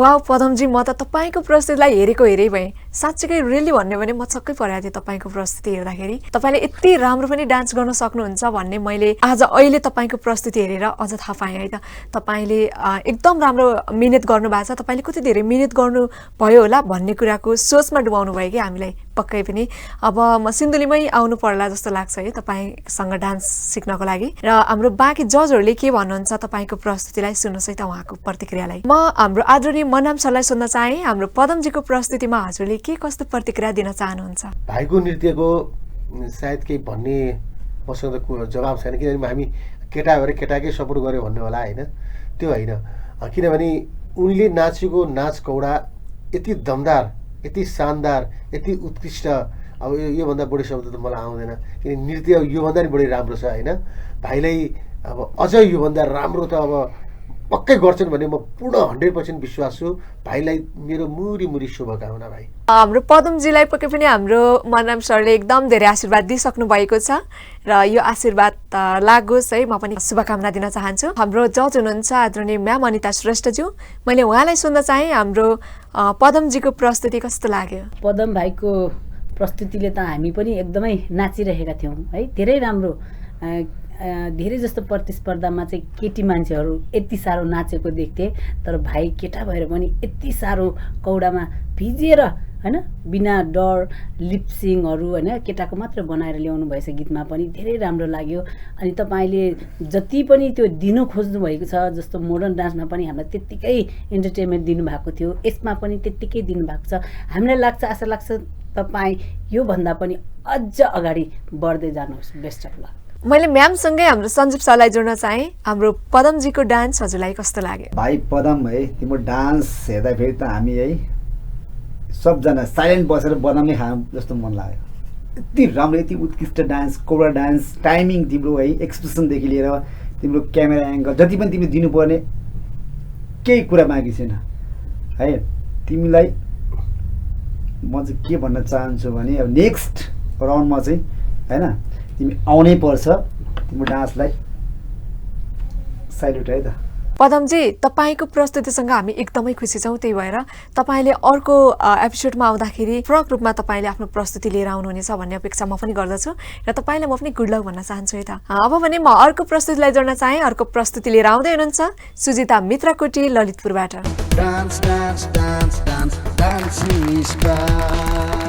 वाह पदमजी, म त तपाईँको प्रस्तुतिलाई हेरै भएँ। साँच्चीकै रियली भन्यो भने म छक्कै परेको थिएँ तपाईँको प्रस्तुति हेर्दाखेरि। तपाईँले यति राम्रो पनि डान्स गर्न सक्नुहुन्छ भन्ने मैले अहिले तपाईँको प्रस्तुति हेरेर अझ थाहा पाएँ है त। तपाईँले एकदम राम्रो मिहिनेत गर्नुभएको छ। तपाईँले कति धेरै मिहिनेत गर्नुभयो होला भन्ने कुराको सोचमा डुबाउनु भयो कि हामीलाई पक्कै पनि। अब म सिन्धुलीमै आउनु पर्ला जस्तो लाग्छ है तपाईँसँग डान्स सिक्नको लागि। र हाम्रो बाँकी जजहरूले के भन्नुहुन्छ तपाईँको प्रस्तुतिलाई सुन्नुहोस् है त उहाँको प्रतिक्रियालाई। म हाम्रो आदरणीय मनाम सरलाई सोध्न चाहेँ, हाम्रो पदमजीको प्रस्तुतिमा हजुरले के कस्तो प्रतिक्रिया दिन चाहनुहुन्छ? भाइको नृत्यको सायद केही भन्ने मसँग त जवाब छैन, किनभने हामी केटा भएर केटाकै सपोर्ट गऱ्यो भन्नु होला होइन, त्यो होइन। किनभने उनले नाचेको नाच कौडा यति दमदार, यति शानदार, यति उत्कृष्ट, अब योभन्दा बढी शब्द त मलाई आउँदैन। किन नृत्य योभन्दा नि बढी राम्रो छ होइन। भाइलाई अब अझ योभन्दा राम्रो त अब पक्कै गर्छन् भन्ने म पूर्ण 100% विश्वास छु। भाइलाई मेरो मुरी शुभकामना भाइ। हाम्रो पदमजीलाई पक्कै पनि हाम्रो मनाम सरले एकदम धेरै आशीर्वाद दिइसक्नु भएको छ र यो आशीर्वाद लागोस् है, म पनि शुभकामना दिन चाहन्छु। हाम्रो जज हुनुहुन्छ आदरणीय म्याम अनिता श्रेष्ठज्यू, मैले उहाँलाई सोध्न चाहेँ हाम्रो पदमजीको प्रस्तुति कस्तो लाग्यो? पदम भाइको प्रस्तुतिले त हामी पनि एकदमै नाचिरहेका थियौँ है। धेरै राम्रो, धेरै जस्तो प्रतिस्पर्धामा चाहिँ केटी मान्छेहरू यति साह्रो नाचेको देख्थे, तर भाइ केटा भएर पनि यति साह्रो कौडामा भिजिएर होइन, बिना डर लिप्सिङहरू होइन, केटाको मात्र बनाएर ल्याउनु भएछ गीतमा पनि धेरै राम्रो लाग्यो। अनि तपाईँले जति पनि त्यो दिनु खोज्नु भएको छ, जस्तो मोडर्न डान्समा पनि हामीलाई त्यत्तिकै इन्टरटेनमेन्ट दिनुभएको थियो, यसमा पनि त्यत्तिकै दिनुभएको छ। हामीलाई लाग्छ, आशा लाग्छ तपाईँ योभन्दा पनि अझ अगाडि बढ्दै जानुहोस्। Best of lock. मैले म्यामसँगै हाम्रो सञ्जीव सरलाई जोड्न चाहेँ, हाम्रो पदमजीको डान्स हजुरलाई कस्तो लाग्यो? भाइ पदम है, तिम्रो डान्स हेर्दाखेरि त हामी है सबजना साइलेन्ट बसेर बदामै खाऊँ जस्तो मन लाग्यो। यति राम्रो, यति उत्कृष्ट डान्स, कौडा डान्स, टाइमिङ तिम्रो है, एक्सप्रेसनदेखि लिएर तिम्रो क्यामेरा एङ्गल जति पनि तिमीले दिनुपर्ने केही कुरा बाँकी छैन है। तिमीलाई म चाहिँ के भन्न चाहन्छु भने अब नेक्स्ट राउन्डमा चाहिँ होइन तिमी आउनै पर्छ। तिम्रो डान्सलाई साल्युट है त। पदमजी, तपाईँको प्रस्तुतिसँग हामी एकदमै खुसी छौँ। त्यही भएर तपाईँले अर्को एपिसोडमा आउँदाखेरि फरक रूपमा तपाईँले आफ्नो प्रस्तुति लिएर आउनुहुनेछ भन्ने अपेक्षा म पनि गर्दछु र तपाईँलाई म पनि गुड लक भन्न चाहन्छु है त। अब भने म अर्को प्रस्तुतिलाई जोड्न चाहेँ। अर्को प्रस्तुति लिएर आउँदै हुनुहुन्छ Sujita मित्राकोटी ललितपुरबाट। Dance, dance, dance, dance, dancing is back.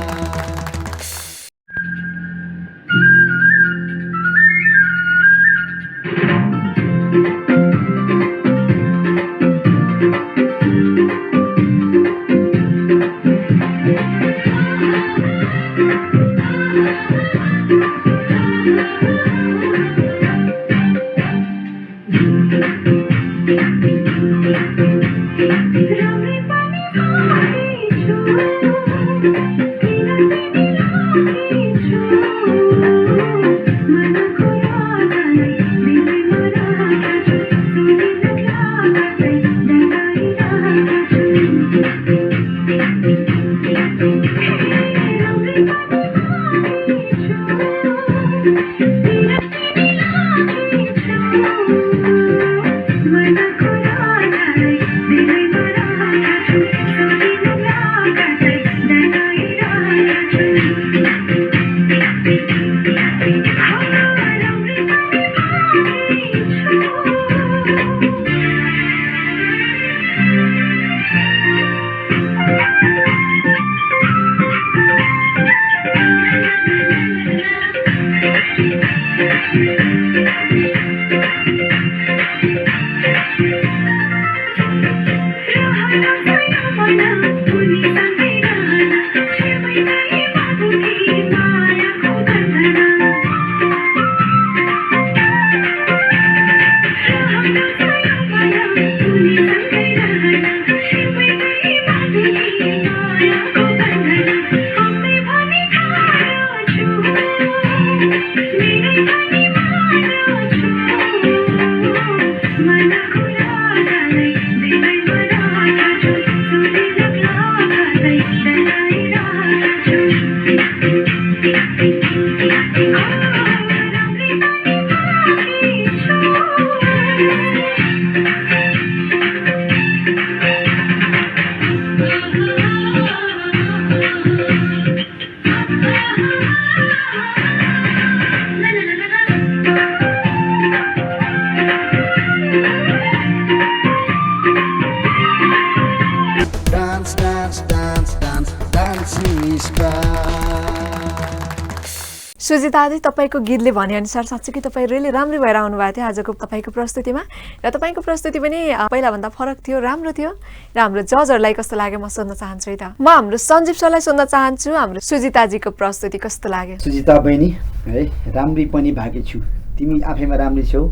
Sujita आदि तपाईँको गीतले भनेअनुसार साँच्चै कि तपाईँ रियली राम्रै भएर आउनुभएको थियो आजको तपाईँको प्रस्तुतिमा र तपाईँको प्रस्तुति पनि पहिलाभन्दा फरक थियो, राम्रो थियो र हाम्रो जजहरूलाई कस्तो लाग्यो म सोध्न चाहन्छु है त। म हाम्रो सञ्जीव सरलाई सोध्न चाहन्छु हाम्रो सुजिताजीको प्रस्तुति कस्तो लाग्यो? सुजिता बहिनी है राम्री पनि भागी छु, तिमी आफैमा राम्री छौ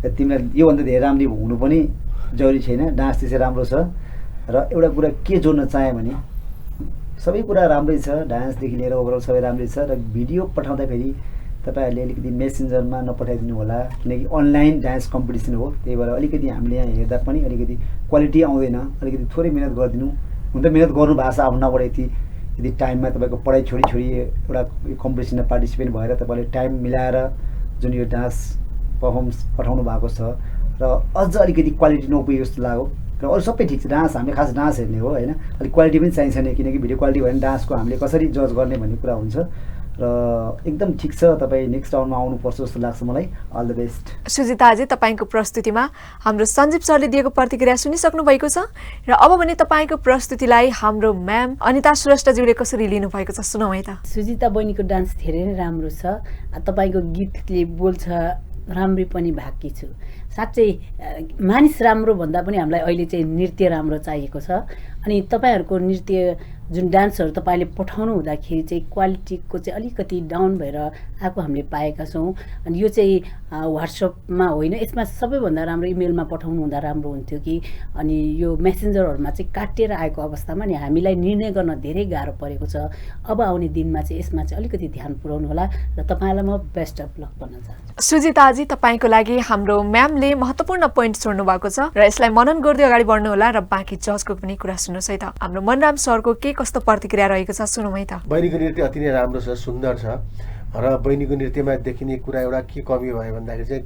र तिमीलाई योभन्दा धेरै राम्री हुनु पनि जरुरी छैन। डान्स त्यसै राम्रो छ र एउटा कुरा के जोड्न चाहेँ भने सबै कुरा राम्रै छ, डान्सदेखि लिएर ओभरअल सबै राम्रै छ र भिडियो पठाउँदाखेरि तपाईँहरूले अलिकति मेसेन्जरमा नपठाइदिनु होला किनकि अनलाइन डान्स कम्पिटिसन हो, त्यही भएर अलिकति हामीले यहाँ हेर्दा पनि अलिकति क्वालिटी आउँदैन, अलिकति थोरै मिहिनेत गरिदिनु। हुन त मिहिनेत गर्नु भएको छ आफ्नो नबाट यदि टाइममा तपाईँको पढाइ छोडी एउटा कम्पिटिसनमा पार्टिसिपेट भएर तपाईँले टाइम मिलाएर जुन यो डान्स पर्फर्मेन्स पठाउनु भएको छ र अझ अलिकति क्वालिटी नपुगेको जस्तो लाग्यो र अरू सबै ठिक छ। डान्स हामीले खास डान्स हेर्ने हो होइन, अलिक क्वालिटी पनि चाहिन्छ नि किनकि भिडियो क्वालिटी भयो भने डान्सको हामीले कसरी जज गर्ने भन्ने कुरा हुन्छ र एकदम ठिक छ। तपाईँ नेक्स्ट राउन्डमा आउनुपर्छ जस्तो लाग्छ मलाई। All the best. सुजिताजी तपाईँको प्रस्तुतिमा हाम्रो सञ्जीव सरले दिएको प्रतिक्रिया सुनिसक्नु भएको छ र अब भने तपाईँको प्रस्तुतिलाई हाम्रो म्याम अनिता श्रेष्ठज्यूले कसरी लिनुभएको छ सुनौँ है त। सुजिता बहिनीको डान्स धेरै नै राम्रो छ, तपाईँको गीतले बोल्छ राम्रै पनि भाकी छु। साँच्चै मानिस राम्रो भन्दा पनि हामीलाई अहिले चाहिँ नृत्य राम्रो चाहिएको छ अनि तपाईँहरूको नृत्य जुन डान्सहरू तपाईँले पठाउनु हुँदाखेरि चाहिँ क्वालिटीको चाहिँ अलिकति डाउन भएर आएको हामीले पाएका छौँ। अनि यो चाहिँ वाट्सएपमा होइन, यसमा सबैभन्दा राम्रो इमेलमा पठाउनु हुँदा राम्रो हुन्थ्यो कि अनि यो मेसेन्जरहरूमा चाहिँ काटिएर आएको अवस्थामा नि हामीलाई निर्णय गर्न धेरै गाह्रो परेको छ। अब आउने दिनमा चाहिँ यसमा चाहिँ अलिकति ध्यान पुर्याउनु होला र तपाईँलाई म बेस्ट अफ लक भन्न चाहन्छु। सुजिताजी तपाईँको लागि हाम्रो म्यामले महत्त्वपूर्ण पोइन्ट छोड्नु भएको छ र यसलाई मनन गर्दै अगाडि बढ्नु होला र बाँकी जजको पनि कुरा सुन्नुहोस् है त। हाम्रो मनराम सरको के कस्तो प्रतिक्रिया रहेको छ सुनौँ है त। बहिनीको नृत्य अति नै राम्रो छ, सुन्दर छ र बहिनीको नृत्यमा देखिने कुरा एउटा के कमी भयो भन्दाखेरि चाहिँ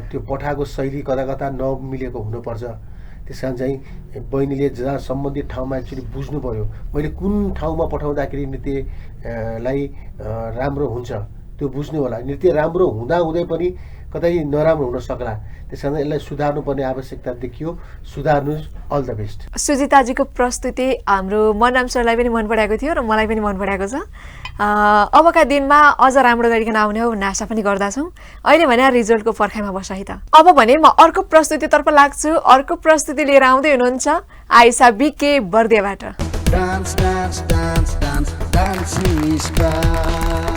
त्यो पठाएको शैली कता कता नमिलेको हुनुपर्छ। त्यस कारण चाहिँ बहिनीले जहाँ सम्बन्धित ठाउँमा एक्चुअली बुझ्नु पऱ्यो मैले कुन ठाउँमा पठाउँदाखेरि नृत्यलाई राम्रो हुन्छ त्यो बुझ्नु होला। नृत्य राम्रो हुँदाहुँदै पनि कतै नराम्रो हुन सक्ला, त्यस कारण यसलाई सुधार्नुपर्ने आवश्यकता देखियो। सुधार्नुहोस्। All the best. सुजिताजीको प्रस्तुति हाम्रो मनराम सरलाई पनि मन पराएको थियो र मलाई पनि मन पराएको छ। अबका दिनमा अझ राम्रो गरिकन आउने हो भन्ने आशा पनि गर्दछौँ। अहिले भने रिजल्टको पर्खाइमा बस है त। अब भने म अर्को प्रस्तुतितर्फ लाग्छु। अर्को प्रस्तुति लिएर आउँदै हुनुहुन्छ आइसा बीके बर्दियाबाट। Dance, dance, dance, dance, dancing is back.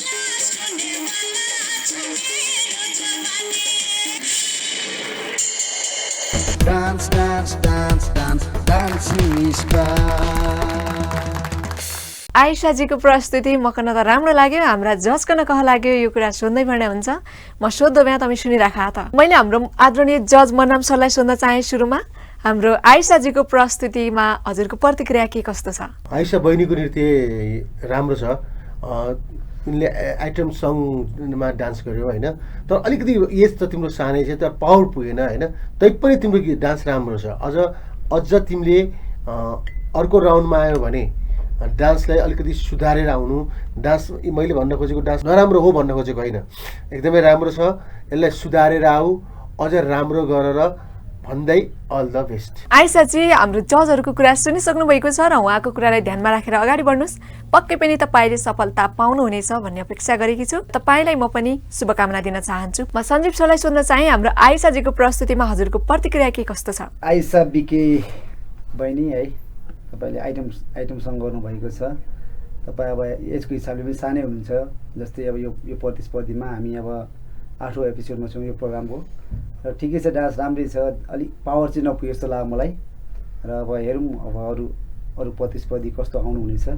Last one, dancing star. आइसाजीको प्रस्तुति मकन त राम्रो लाग्यो, हाम्रा जजकन कह लाग्यो यो कुरा सोध्दै पर्ने हुन्छ। म सोध्दो बिहा तपाईँ सुनिराखा त। मैले हाम्रो आदरणीय जज मनराम सरलाई सोध्न चाहे सुरुमा हाम्रो आइसाजीको प्रस्तुतिमा हजुरको प्रतिक्रिया के कस्तो छ? आइसा बहिनीको नृत्य राम्रो छ। उनले आइटम सङमा डान्स गर्यो होइन, तर अलिकति एज त तिम्रो सानै छ, तर पावर पुगेन होइन, तैपनि तिम्रो डान्स राम्रो छ। अझ तिमीले अर्को राउन्डमा आयो भने डान्सलाई अलिकति सुधारेर आउनु। डान्स मैले भन्न खोजेको डान्स नराम्रो हो भन्न खोजेको होइन, एकदमै राम्रो छ। यसलाई सुधारेर आऊ, अझ राम्रो गरेर भन्दै अल द बेस्ट। आइसाजी हाम्रो जजहरूको कुरा सुनिसक्नु भएको छ र उहाँको कुरालाई ध्यानमा राखेर अगाडि बढ्नुहोस्। पक्कै पनि तपाईँले सफलता पाउनुहुनेछ भन्ने अपेक्षा गरेकी छु। तपाईँलाई म पनि शुभकामना दिन चाहन्छु। म सञ्जीव सरलाई सोध्न चाहे हाम्रो आइसाजीको प्रस्तुतिमा हजुरको प्रतिक्रिया के कस्तो छ? आइसा बिके बहिनी है, तपाईँले आइटम सङ गर्नुभएको छ। तपाईँ अब एजको हिसाबले पनि सानै हुनुहुन्छ। जस्तै अब यो प्रतिस्पर्धीमा हामी अब 8औं एपिसोडमा छौँ यो प्रोग्रामको, र ठिकै छ, डान्स राम्रै छ। अलिक पावर चाहिँ नपुगे जस्तो लाग्यो मलाई। र अब हेरौँ अब अरू प्रतिस्पर्धी कस्तो आउनुहुनेछ,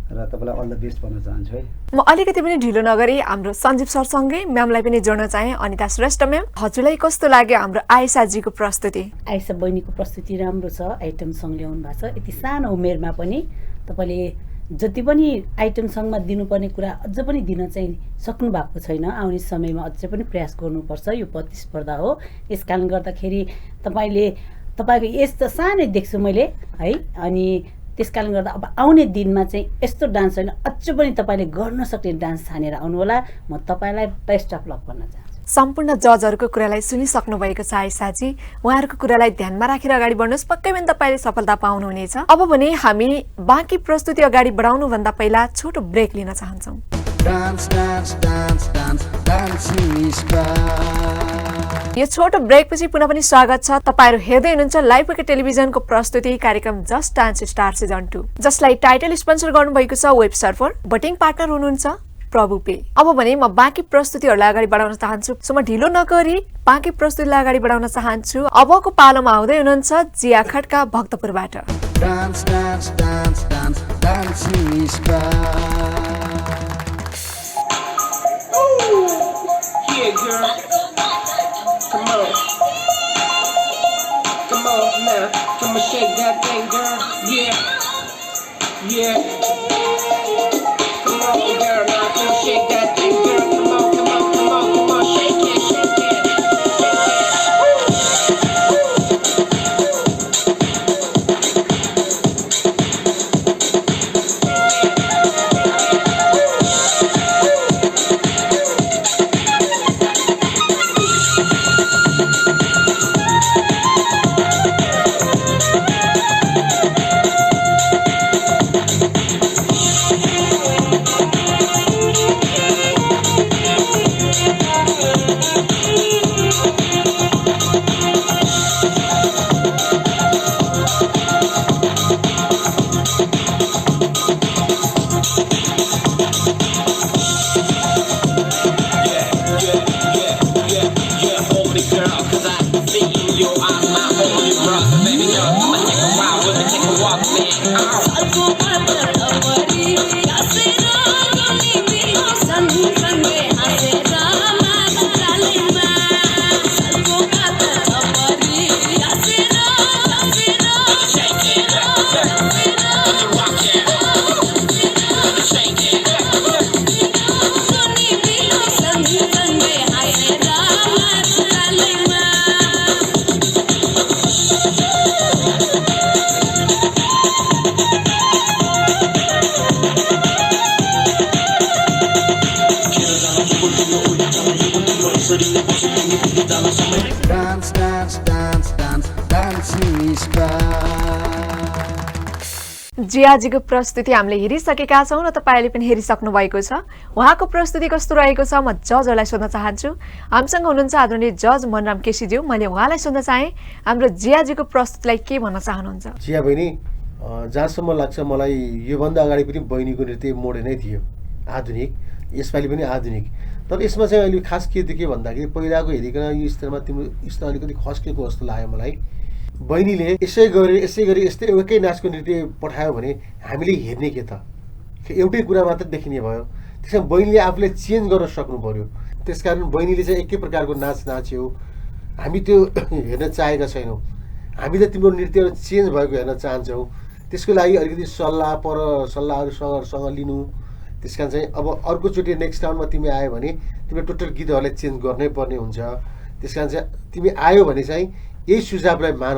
र तपाईँलाई अल द बेस्ट भन्न चाहन्छु है। म अलिकति पनि ढिलो नगरी हाम्रो सञ्जीव सरसँगै म्यामलाई पनि जोड्न चाहे। अनिता श्रेष्ठ म्याम, हजुरलाई कस्तो लाग्यो हाम्रो आइसाजीको प्रस्तुति? आइसा बहिनीको प्रस्तुति राम्रो छ, आइटम सङ ल्याउनु भएको छ। यति सानो उमेरमा पनि तपाईँले जति पनि आइटम सङमा दिनुपर्ने कुरा अझ पनि दिन चाहिँ सक्नु भएको छैन। आउने समयमा अझै पनि प्रयास गर्नुपर्छ। यो प्रतिस्पर्धा हो, यस कारणले गर्दाखेरि तपाईँको एज त सानै देख्छु मैले है, अनि त्यस कारणले गर्दा अब आउने दिनमा चाहिँ यस्तो डान्स होइन, अझ पनि तपाईँले गर्न सक्ने डान्स छानेर आउनु होला। म तपाईँलाई बेस्ट अफ लक भन्न चाहन्छु। सम्पूर्ण जजहरूको कुरालाई सुनिसक्नु भएको छ आइसाजी, उहाँहरूको कुरालाई ध्यानमा राखेर अगाडि बढ्नुहोस्। पक्कै पनि तपाईँले सफलता पाउनुहुनेछ। अब भने हामी बाँकी प्रस्तुति अगाडि बढाउनुभन्दा पहिला छोटो ब्रेक लिन चाहन्छौँ। Dance, dance, dance, dance, dancing star. यो छोटो ब्रेकपछि पुनः पनि स्वागत छ। तपाईँहरू हेर्दै हुनुहुन्छ लाइभ टेलिभिजनको प्रस्तुति कार्यक्रम जस्ट डान्स स्टार सिजन 2, जसलाई टाइटल स्पोन्सर गर्नुभएको छ वेब सर्फर, बटिङ पार्टनर हुनुहुन्छ प्रभु पे। अब भने म बाँकी प्रस्तुतिहरूलाई अगाडि बढाउन चाहन्छु, सो म ढिलो नगरी बाँकी प्रस्तुतिलाई अगाडि बढाउन चाहन्छु। अबको पालोमा आउँदै हुनुहुन्छ जिया Khadka भक्तपुरबाट। Dance, dance, dance, dance, dancing star. Yeah, girl. Come on. Come on now. Come and shake that thing, girl. Yeah. Yeah. Come on, girl. Now come and shake that thing, girl. Come on, come on, come on, come on. Shake it, shake it. Dance, dance, dance, dance, dancing star. जियाजीको प्रस्तुति हामीले हेरिसकेका छौँ र तपाईँले पनि हेरिसक्नु भएको छ। उहाँको प्रस्तुति कस्तो रहेको छ म जजहरूलाई सोध्न चाहन्छु। हामीसँग हुनुहुन्छ आदरणीय जज मनराम केसीज्यू। मैले उहाँलाई सोध्न चाहेँ हाम्रो जियाजीको प्रस्तुतिलाई के भन्न चाहनुहुन्छ? जिया बहिनी, जहाँसम्म लाग्छ मलाई योभन्दा अगाडि पनि बहिनीको नृत्य मोडे नै थियो, आधुनिक, यसपालि पनि आधुनिक। तर यसमा चाहिँ अहिले खास के देख्यो भन्दाखेरि पहिलाको हेरिकन यो स्तरमा तिम्रो स्तर अलिकति खस्केको जस्तो लाग्यो मलाई। बहिनीले यसै गरी यस्तै एकै नाचको नृत्य पठायो भने हामीले हेर्ने के त, एउटै कुरा मात्र देखिने भयो। त्यसमा बहिनीले आफूले चेन्ज गर्न सक्नु पर्यो। त्यसकारण बहिनीले चाहिँ एकै प्रकारको नाच नाच्यो, हामी त्यो हेर्न चाहेका छैनौँ। हामी त तिम्रो नृत्यहरू चेन्ज भएको हेर्न चाहन्छौँ। त्यसको लागि अलिकति सल्लाहहरूसँग लिनु। त्यस कारण चाहिँ अब अर्कोचोटि नेक्स्ट राउन्डमा तिमी आयो भने तिमीले टोटल गीतहरूलाई चेन्ज गर्नै पर्ने हुन्छ। त्यस कारण चाहिँ तिमी आयो भने चाहिँ यही सुझावलाई मान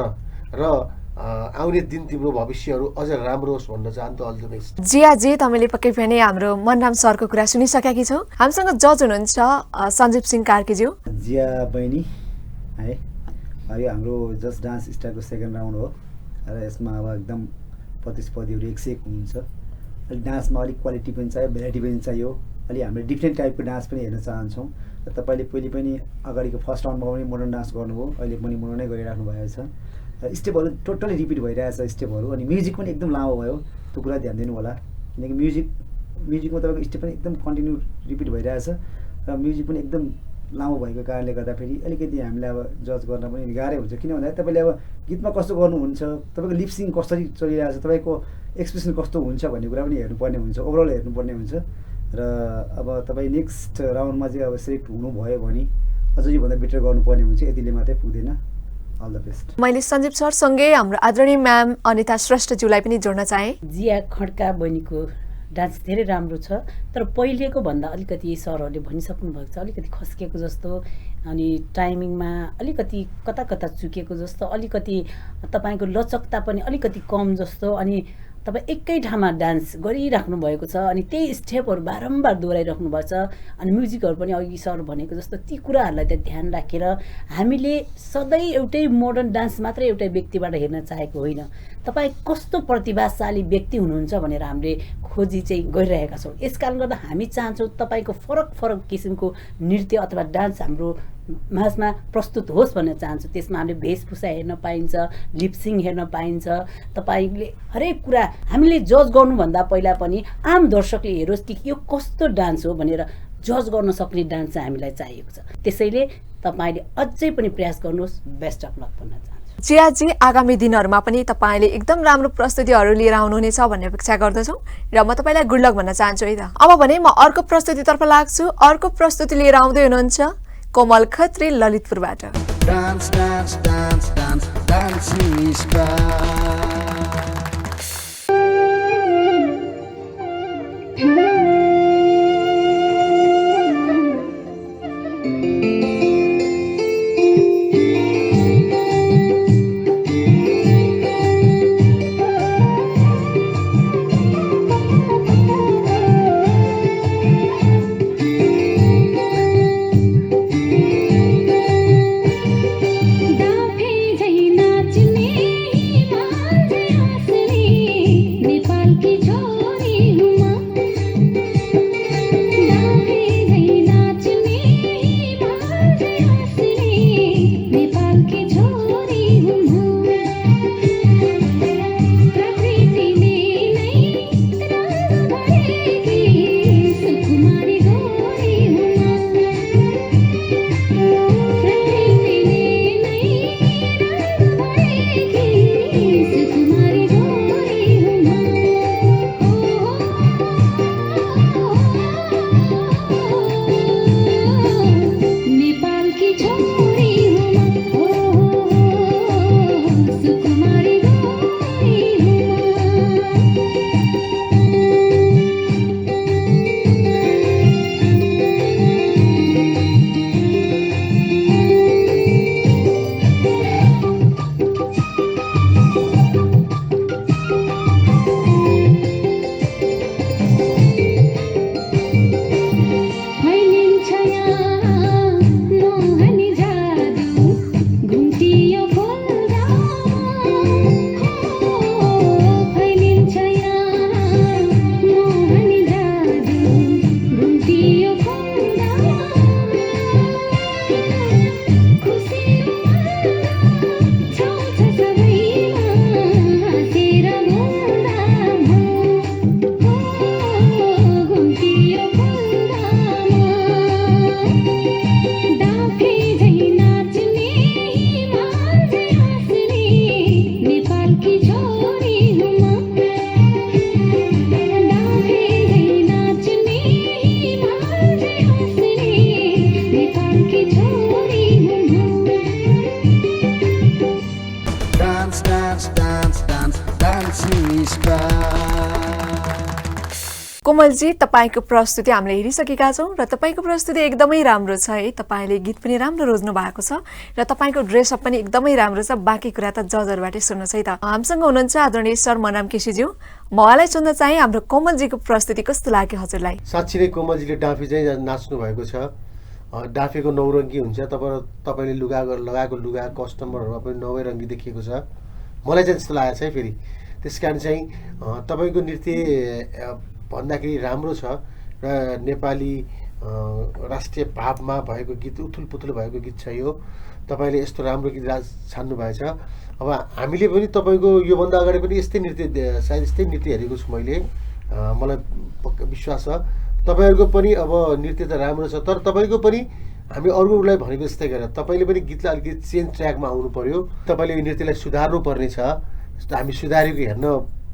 र आउने दिन तिम्रो भविष्यहरू अझ राम्रो होस् भन्न चाहन्छु। All the best. जियाजी, तपाईँले पक्कै पनि हाम्रो मनराम सरको कुरा सुनिसकेकी छौँ। हामीसँग जज हुनुहुन्छ सञ्जीव सिंह कार्कीज्यू। जिया बहिनी है, यो हाम्रो जस्ट डान्स स्टारको सेकेन्ड राउन्ड हो र यसमा अब एकदम प्रतिस्पर्धीहरू 101 हुनुहुन्छ। अलिक डान्समा अलिक क्वालिटी पनि चाहियो, भेराइटी पनि चाहियो। अलि हामीले डिफ्रेन्ट टाइपको डान्स पनि हेर्न चाहन्छौँ। र तपाईँले पहिले पनि अगाडिको फर्स्ट राउन्डमा पनि मोडर्न डान्स गर्नुभयो, अहिले पनि मोडर्नै गरिराख्नु भएको छ। र स्टेपहरू टोटली रिपिट भइरहेछ स्टेपहरू, अनि म्युजिक पनि एकदम लामो भयो। त्यो कुरा ध्यान दिनु होला, किनकि म्युजिकमा तपाईँको स्टेप पनि एकदम कन्टिन्यू रिपिट भइरहेछ र म्युजिक पनि एकदम लामो भएको कारणले गर्दाखेरि अलिकति हामीलाई अब जज गर्न पनि गाह्रै हुन्छ। किन भन्दाखेरि तपाईँले अब गीतमा कस्तो गर्नुहुन्छ, तपाईँको लिपसिङ कसरी चलिरहेछ, तपाईँको एक्सप्रेसन कस्तो हुन्छ भन्ने कुरा पनि हेर्नुपर्ने हुन्छ, ओभरअल हेर्नुपर्ने हुन्छ। र अब तपाईँ नेक्स्ट राउन्डमा चाहिँ अब सेलेक्ट हुनुभयो भने अझ योभन्दा बेटर गर्नुपर्ने हुन्छ, यतिले मात्रै पुग्दैन। All the best. मैले सञ्जीव सरसँगै हाम्रो आदरणीय म्याम अनिता श्रेष्ठज्यूलाई पनि जोड्न चाहेँ। जिया खड्का बहिनीको डान्स धेरै राम्रो छ, तर पहिलेको भन्दा अलिकति सरहरूले भनिसक्नु भएको छ, अलिकति खस्किएको जस्तो, अनि टाइमिङमा अलिकति कता कता चुकेको जस्तो, अलिकति तपाईँको लचकता पनि अलिकति कम जस्तो, अनि तपाईँ एकै ठाउँमा डान्स गरिराख्नु भएको छ, अनि त्यही स्टेपहरू बारम्बार दोहोऱ्याइराख्नु भएको छ। अनि म्युजिकहरू पनि अघि सर भनेको जस्तो ती कुराहरूलाई त ध्यान राखेर हामीले सधैँ एउटै मोडर्न डान्स मात्रै एउटै व्यक्तिबाट हेर्न चाहेको होइन। तपाईँ कस्तो प्रतिभाशाली व्यक्ति हुनुहुन्छ भनेर हामीले खोजी चाहिँ गरिरहेका छौँ। यस कारण गर्दा हामी चाहन्छौँ तपाईँको फरक किसिमको नृत्य अथवा डान्स हाम्रो माझमा प्रस्तुत होस् भन्न चाहन्छु। त्यसमा हामीले वेशभूषा हेर्न पाइन्छ, लिपसिङ हेर्न पाइन्छ। तपाईँले हरेक कुरा हामीले जज गर्नुभन्दा पहिला पनि आम दर्शकले हेरोस् कि यो कस्तो डान्स हो भनेर जज गर्न सक्ने डान्स चाहिँ हामीलाई चाहिएको छ। त्यसैले तपाईँले अझै पनि प्रयास गर्नुहोस्। बेस्ट अफ लक भन्न चाहन्छु। जियाजी, आगामी दिनहरूमा पनि तपाईँले एकदम राम्रो प्रस्तुतिहरू लिएर आउनुहुनेछ भन्ने अपेक्षा गर्दछौँ र म तपाईँलाई गुड लक भन्न चाहन्छु है त। अब भने म अर्को प्रस्तुतितर्फ लाग्छु। अर्को प्रस्तुति लिएर आउँदै हुनुहुन्छ कोमल Khatri ललितपुरबाट। Dance, dance, dance, dance, dancing star. दाफे झै नाच्ने हिमाल कोमलजी, तपाईँको प्रस्तुति हामीले हेरिसकेका छौँ र तपाईँको प्रस्तुति एकदमै राम्रो छ है। तपाईँले गीत पनि राम्रो रोज्नु भएको छ र तपाईँको ड्रेसअप पनि एकदमै राम्रो छ। बाँकी कुरा त जजहरूबाटै सुन्नुहोस् है त। हामीसँग हुनुहुन्छ आदरणीय सर मनराम केसीज्यू। उहाँलाई सुन्न चाहे हाम्रो कोमलजीको प्रस्तुति कस्तो लाग्यो हजुरलाई? साँच्ची नै कोमलजीले डाँफे चाहिँ नाच्नु भएको छ। डाँफेको नौरङ्गी हुन्छ, तपाईँले लगाएको लुगा कस्टमरहरूमा पनि नवै रङ्गी देखिएको छ। मलाई चाहिँ त्यस्तो लागेको छ है। फेरि त्यस कारण चाहिँ तपाईँको नृत्य भन्दाखेरि राम्रो छ र नेपाली राष्ट्रिय भावमा भएको गीत, उथुलपुथुल भएको गीत छ यो। तपाईँले यस्तो राम्रो गीत छान्नु भएछ। अब हामीले पनि तपाईँको योभन्दा अगाडि पनि यस्तै नृत्य सायद यस्तै नृत्य हेरेको छु मैले। मलाई पक्का विश्वास छ तपाईँहरूको पनि अब नृत्य त राम्रो छ, तर तपाईँको पनि हामी अरूलाई भनेको जस्तै गरेर तपाईँले पनि गीतलाई अलिकति चेन्ज ट्र्याकमा आउनु पर्यो। तपाईँले यो नृत्यलाई सुधार्नु पर्ने छ। हामी सुधारेको हेर्न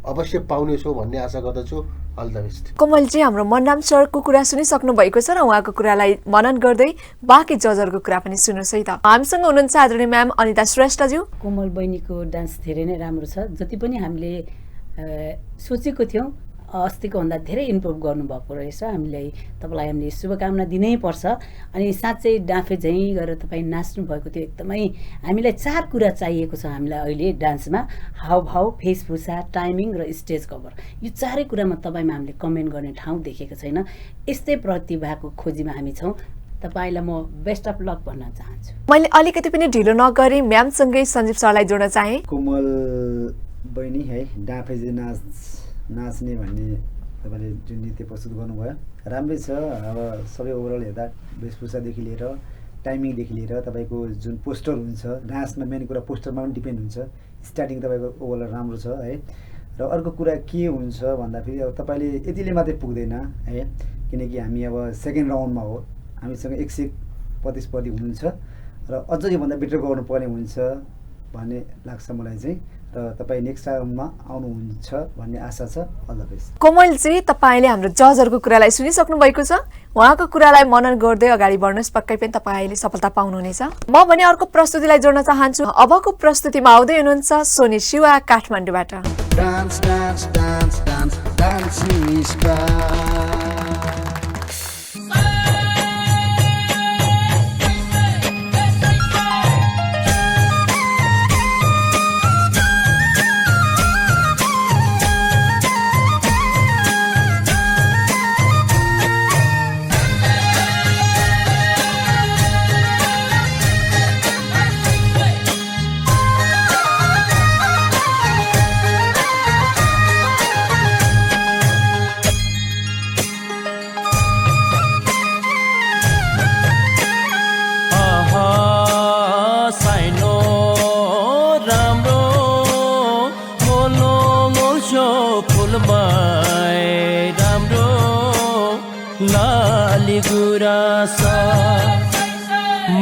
अवश्य पाउनेछौँ भन्ने आशा गर्दछु। All the best. कोमलजी, हाम्रो मनराम सरको कुरा सुनिसक्नु भएको छ र उहाँको कुरालाई मनन गर्दै बाँकी जजहरूको कुरा पनि सुन्नुहोस् है त। हामीसँग हुनुहुन्छ आदरणीय म्याम अनिता श्रेष्ठज्यू। कोमल बहिनीको डान्स धेरै नै राम्रो छ। जति पनि हामीले सोचेको थियौँ अस्तिको भन्दा धेरै इम्प्रुभ गर्नुभएको रहेछ। हामीलाई तपाईँलाई हामीले शुभकामना दिनै पर्छ। अनि साँच्चै डाँफे झैँ गरेर तपाईँ नाच्नु भएको थियो। एकदमै हामीलाई 4 कुरा चाहिएको छ हामीलाई अहिले डान्समा: हावभाव, वेशभूषा, टाइमिङ र स्टेज कभर। यो 4 कुरामा तपाईँमा हामीले कमेन्ट गर्ने ठाउँ देखेको छैन। यस्तै प्रतिभाको खोजीमा हामी छौँ। तपाईँलाई म बेस्ट अफ लक भन्न चाहन्छु। मैले अलिकति पनि ढिलो नगरी म्यामसँगै सञ्जीव सरलाई जोड्न चाहेँ। कोमल बहिनी है, डाँफे झैँ नाच्ने भन्ने तपाईँले जुन नृत्य प्रस्तुत गर्नुभयो राम्रै छ। अब सबै ओभरअल हेर्दा वेशभूषादेखि लिएर टाइमिङदेखि लिएर तपाईँको जुन पोस्टर हुन्छ, डान्समा मेन कुरा पोस्टरमा पनि डिपेन्ड हुन्छ। स्टार्टिङ तपाईँको ओभरअल राम्रो छ है। र अर्को कुरा के हुन्छ भन्दाखेरि अब तपाईँले यतिले मात्रै पुग्दैन है, किनकि हामी अब सेकेन्ड राउन्डमा हो। हामीसँग 101 प्रतिस्पर्धी हुनुहुन्छ र अझ योभन्दा बेटर गर्नुपर्ने हुन्छ भन्ने लाग्छ मलाई चाहिँ। र तपाईँ नेक्स्ट राउन्डमा आउनुहुन्छ भन्ने आशा छ। All the best. कोमलजी, तपाईँले हाम्रो जजहरूको कुरालाई सुनिसक्नु भएको छ। उहाँको कुरालाई मनन गर्दै अगाडि बढ्नुहोस्, पक्कै पनि तपाईँले सफलता पाउनुहुनेछ। म भने अर्को प्रस्तुतिलाई जोड्न चाहन्छु। अबको प्रस्तुतिमा आउँदै हुनुहुन्छ सोनी शिवा काठमाडौँबाट। Dance, dance, dance, dance, dancing is back.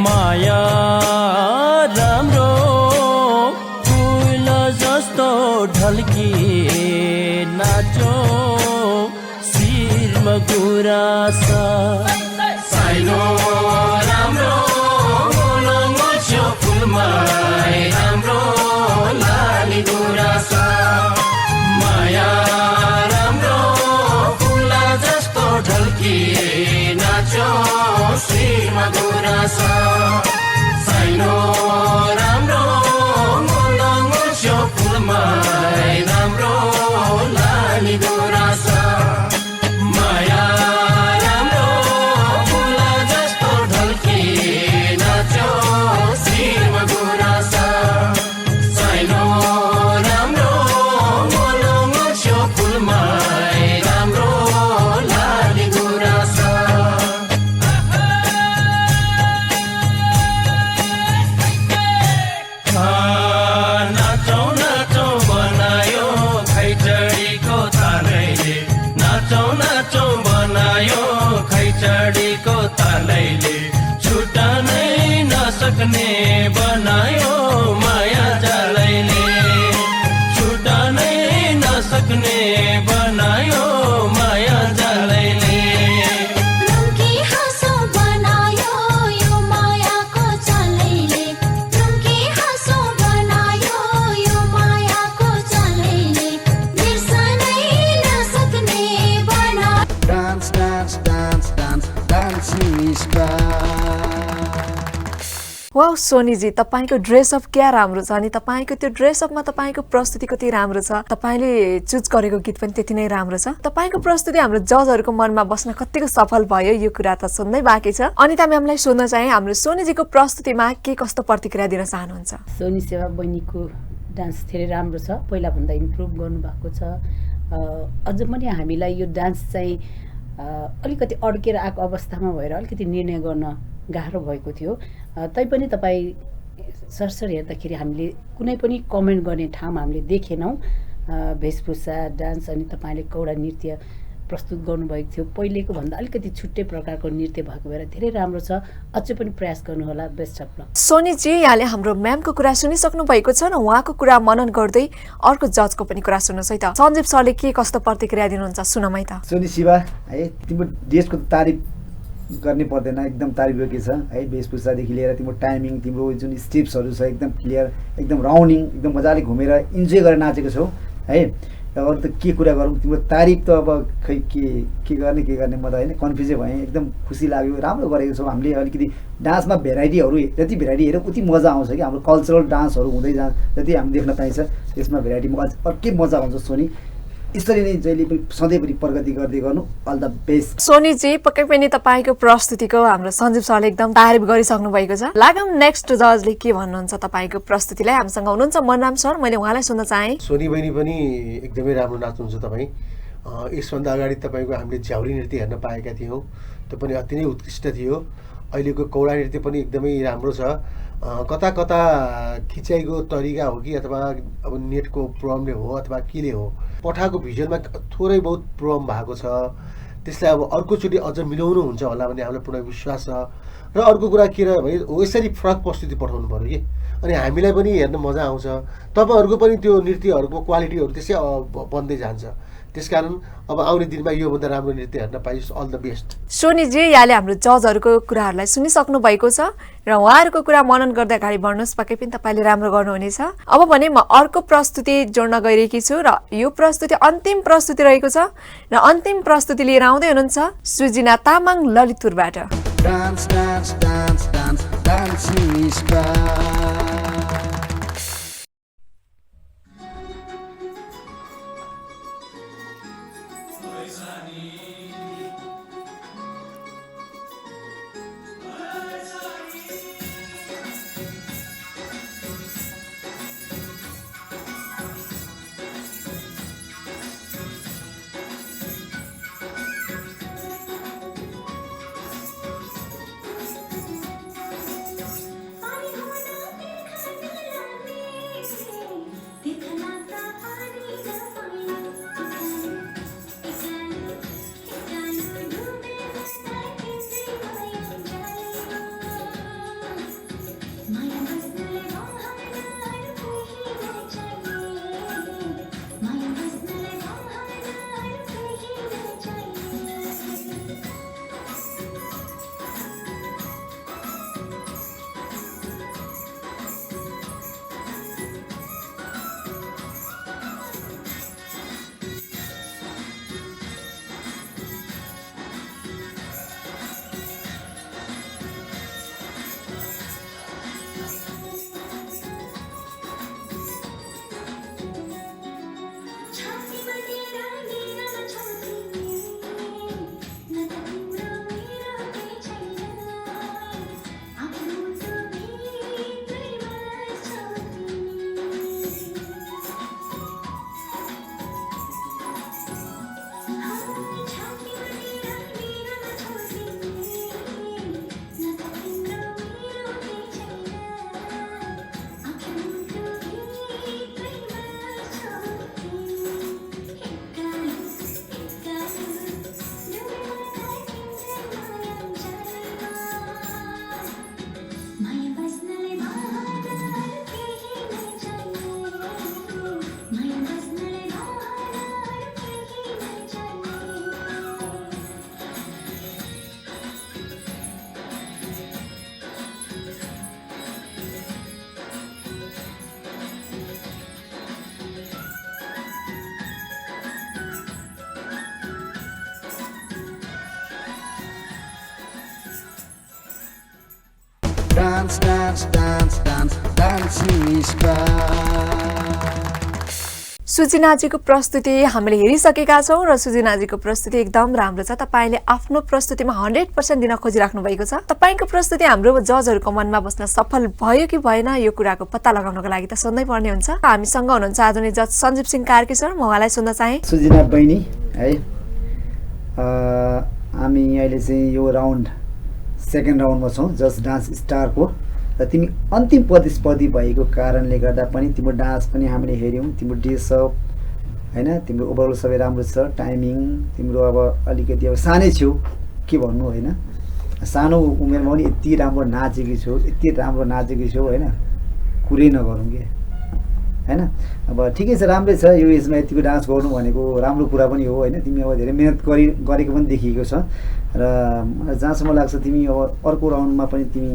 माया राम्रो फुल जस्तो ढल्की नाचो शिरमा गुरास साइनो राम्रो मोलमोल्छो फुलमा राम्रो लाली गुरास माया राम्रो फुल जस्तो ढल्की नाचो शिरमा गुरास साइनो राम्रो मोलमोल्छो फुलमा राम्रो लाली गुरास माया राम्रो फुल जस्तो ढल्की नाचो शिरमा गुरास साइनो राम्रो मोलमोल्छो फुलमा राम्रो लाली गुरास नाचौँ नाचौँ बनायो खैचडीको तालैले नाचौँ नाचौँ बनायो खैचडीको तालैले छुटानै नसक्ने बनायो माया जालैले छुटानै नसक्ने बनायो माया जालैले रुम्की हाँसो बनायो यो मायाको चालैले रुम्की हाँसो बनायो यो मायाको चालैले बिर्सनै नसक्ने बना वाउ सोनीजी, तपाईँको ड्रेसअप क्या राम्रो छ अनि तपाईँको त्यो ड्रेसअपमा तपाईँको प्रस्तुति कति राम्रो छ, तपाईँले चुज गरेको गीत पनि त्यति नै राम्रो छ। तपाईँको प्रस्तुति हाम्रो जजहरूको मनमा बस्न कतिको सफल भयो यो कुरा त सुन्दै बाँकी छ। अनिता म्यामलाई सोध्न चाहे हाम्रो सोनीजीको प्रस्तुतिमा के कस्तो प्रतिक्रिया दिन चाहनुहुन्छ? सोनी सेवा बहिनीको डान्स धेरै राम्रो छ, पहिलाभन्दा इम्प्रुभ गर्नुभएको छ। अझ पनि हामीलाई यो डान्स चाहिँ अलिकति अड्केर आएको अवस्थामा भएर अलिकति निर्णय गर्न गाह्रो भएको थियो। तैपनि तपाईँ सरसर हेर्दाखेरि हामीले कुनै पनि कमेन्ट गर्ने ठाउँमा हामीले देखेनौँ। वेशभूषा, डान्स अनि तपाईँले कौडा नृत्य प्रस्तुत गर्नुभएको थियो। पहिलेको भन्दा अलिकति छुट्टै प्रकारको नृत्य भएको भएर धेरै राम्रो छ। अझै पनि प्रयास गर्नुहोला। Best of lock. सोनीजी, यहाँले हाम्रो म्यामको कुरा सुनिसक्नु भएको छ र उहाँको कुरा मनन गर्दै अर्को जजको पनि कुरा सुन्नुहोस् है त। सञ्जीव सरले के कस्तो प्रतिक्रिया दिनुहुन्छ सुनौँ है त। सोनी शिवा है, तिम्रो ड्रेसको तारिफ गर्ने पर्दैन, एकदम तारिफ योग्य छ है। वेशभूषादेखि लिएर तिम्रो टाइमिङ, तिम्रो जुन स्टेप्सहरू छ एकदम क्लियर, एकदम राउन्डिङ, एकदम मजाले घुमेर इन्जोय गरेर नाचेको छौ है। अरू त के कुरा गरौँ, तिम्रो तारिफ त अब खै के गर्ने म त होइन कन्फ्युजै भएँ। एकदम खुसी लाग्यो, राम्रो गरेको छौँ हामीले। अलिकति डान्समा भेराइटीहरू जति भेराइटी हेऱ्यो उति मजा आउँछ कि हाम्रो कल्चरल डान्सहरू हुँदै जति हामी देख्न पाइन्छ त्यसमा भेराइटीमा अर्कै मजा आउँछ। सोनी यसरी नै जहिले पनि सधैँ पनि प्रगति गर्दै गर्नु। All the best. सोनीजी, पक्कै पनि तपाईँको प्रस्तुतिको हाम्रो सञ्जीव सरले एकदम तारिफ गरिसक्नु भएको छ। लागौँ नेक्स्ट जजले के भन्नुहुन्छ तपाईँको प्रस्तुतिलाई। हामीसँग हुनुहुन्छ मनराम सर, मैले उहाँलाई सुन्न चाहेँ। सोनी बहिनी पनि एकदमै राम्रो नाच्नुहुन्छ तपाईँ। यसभन्दा अगाडि तपाईँको हामीले झ्याउरी नृत्य हेर्न पाएका थियौँ, त्यो पनि अति नै उत्कृष्ट थियो। अहिलेको कौडा नृत्य पनि एकदमै राम्रो छ। कता कता खिचाइको तरिका हो कि अथवा अब नेटको प्रब्लमले हो अथवा केले हो, पठाएको भिजुअलमा थोरै बहुत प्रब्लम भएको छ। त्यसलाई अब अर्कोचोटि अझ मिलाउनु हुन्छ होला भन्ने हामीलाई पूर्ण विश्वास छ। र अर्को कुरा के रह्यो भने हो यसरी फरक प्रस्तुति पठाउनु पऱ्यो कि, अनि हामीलाई पनि हेर्न मजा आउँछ। तपाईँहरूको पनि त्यो नृत्यहरूको क्वालिटीहरू त्यसै बन्दै जान्छ। त्यसकारण अब आउने दिनमा योभन्दा राम्रो नृत्य हेर्न पाइयोस्। All the best. सोनीजी, यहाँले हाम्रो जजहरूको कुराहरूलाई सुनिसक्नु भएको छ र उहाँहरूको कुरा मनन गर्दै अगाडि बढ्नुहोस्। पक्कै पनि तपाईँले राम्रो गर्नुहुनेछ। अब भने म अर्को प्रस्तुति जोड्न गइरहेकी छु र यो प्रस्तुति अन्तिम प्रस्तुति रहेको छ र अन्तिम प्रस्तुति लिएर आउँदै हुनुहुन्छ सृजना तामाङ ललितपुरबाट। Dance, dance, dance, dance, dancing star. Dance, dance, dance, dance, dancing star. सुजिनाजीको प्रस्तुति हामीले हेरिसकेका छौँ र सुजिनाजीको प्रस्तुति एकदम राम्रो छ। तपाईँले आफ्नो प्रस्तुतिमा 100% दिन खोजिराख्नु भएको छ। तपाईँको प्रस्तुति हाम्रो जजहरूको मनमा बस्न सफल भयो कि भएन यो कुराको पत्ता लगाउनको लागि त सोध्नै पर्ने हुन्छ। हामीसँग हुनुहुन्छ आधुनिक जज सञ्जीव सिंह कार्की सर, म उहाँलाई सोध्न चाहे। सुजिना बहिनी है, हामी अहिले चाहिँ यो राउन्ड सेकेन्ड राउन्डमा छौँ जस्ट डान्स स्टारको, र तिमी अन्तिम प्रतिस्पर्धी भएको कारणले गर्दा पनि तिम्रो डान्स पनि हामीले हेऱ्यौँ, तिम्रो ड्रेसअप होइन, तिम्रो ओभरअल सबै राम्रो छ, टाइमिङ तिम्रो अब अलिकति अब सानै छेउ के भन्नु होइन, सानो उमेरमा पनि यति राम्रो नाचेकी छौ, यति राम्रो नाचेकी छौ होइन, कुरै नगरौँ कि होइन। अब ठिकै छ, राम्रै छ, यो एजमा यतिको डान्स गर्नु भनेको राम्रो कुरा पनि हो होइन। तिमी अब धेरै मिहिनेत गरेको पनि देखिएको छ र जहाँसम्म लाग्छ तिमी अब अर्को राउन्डमा पनि तिमी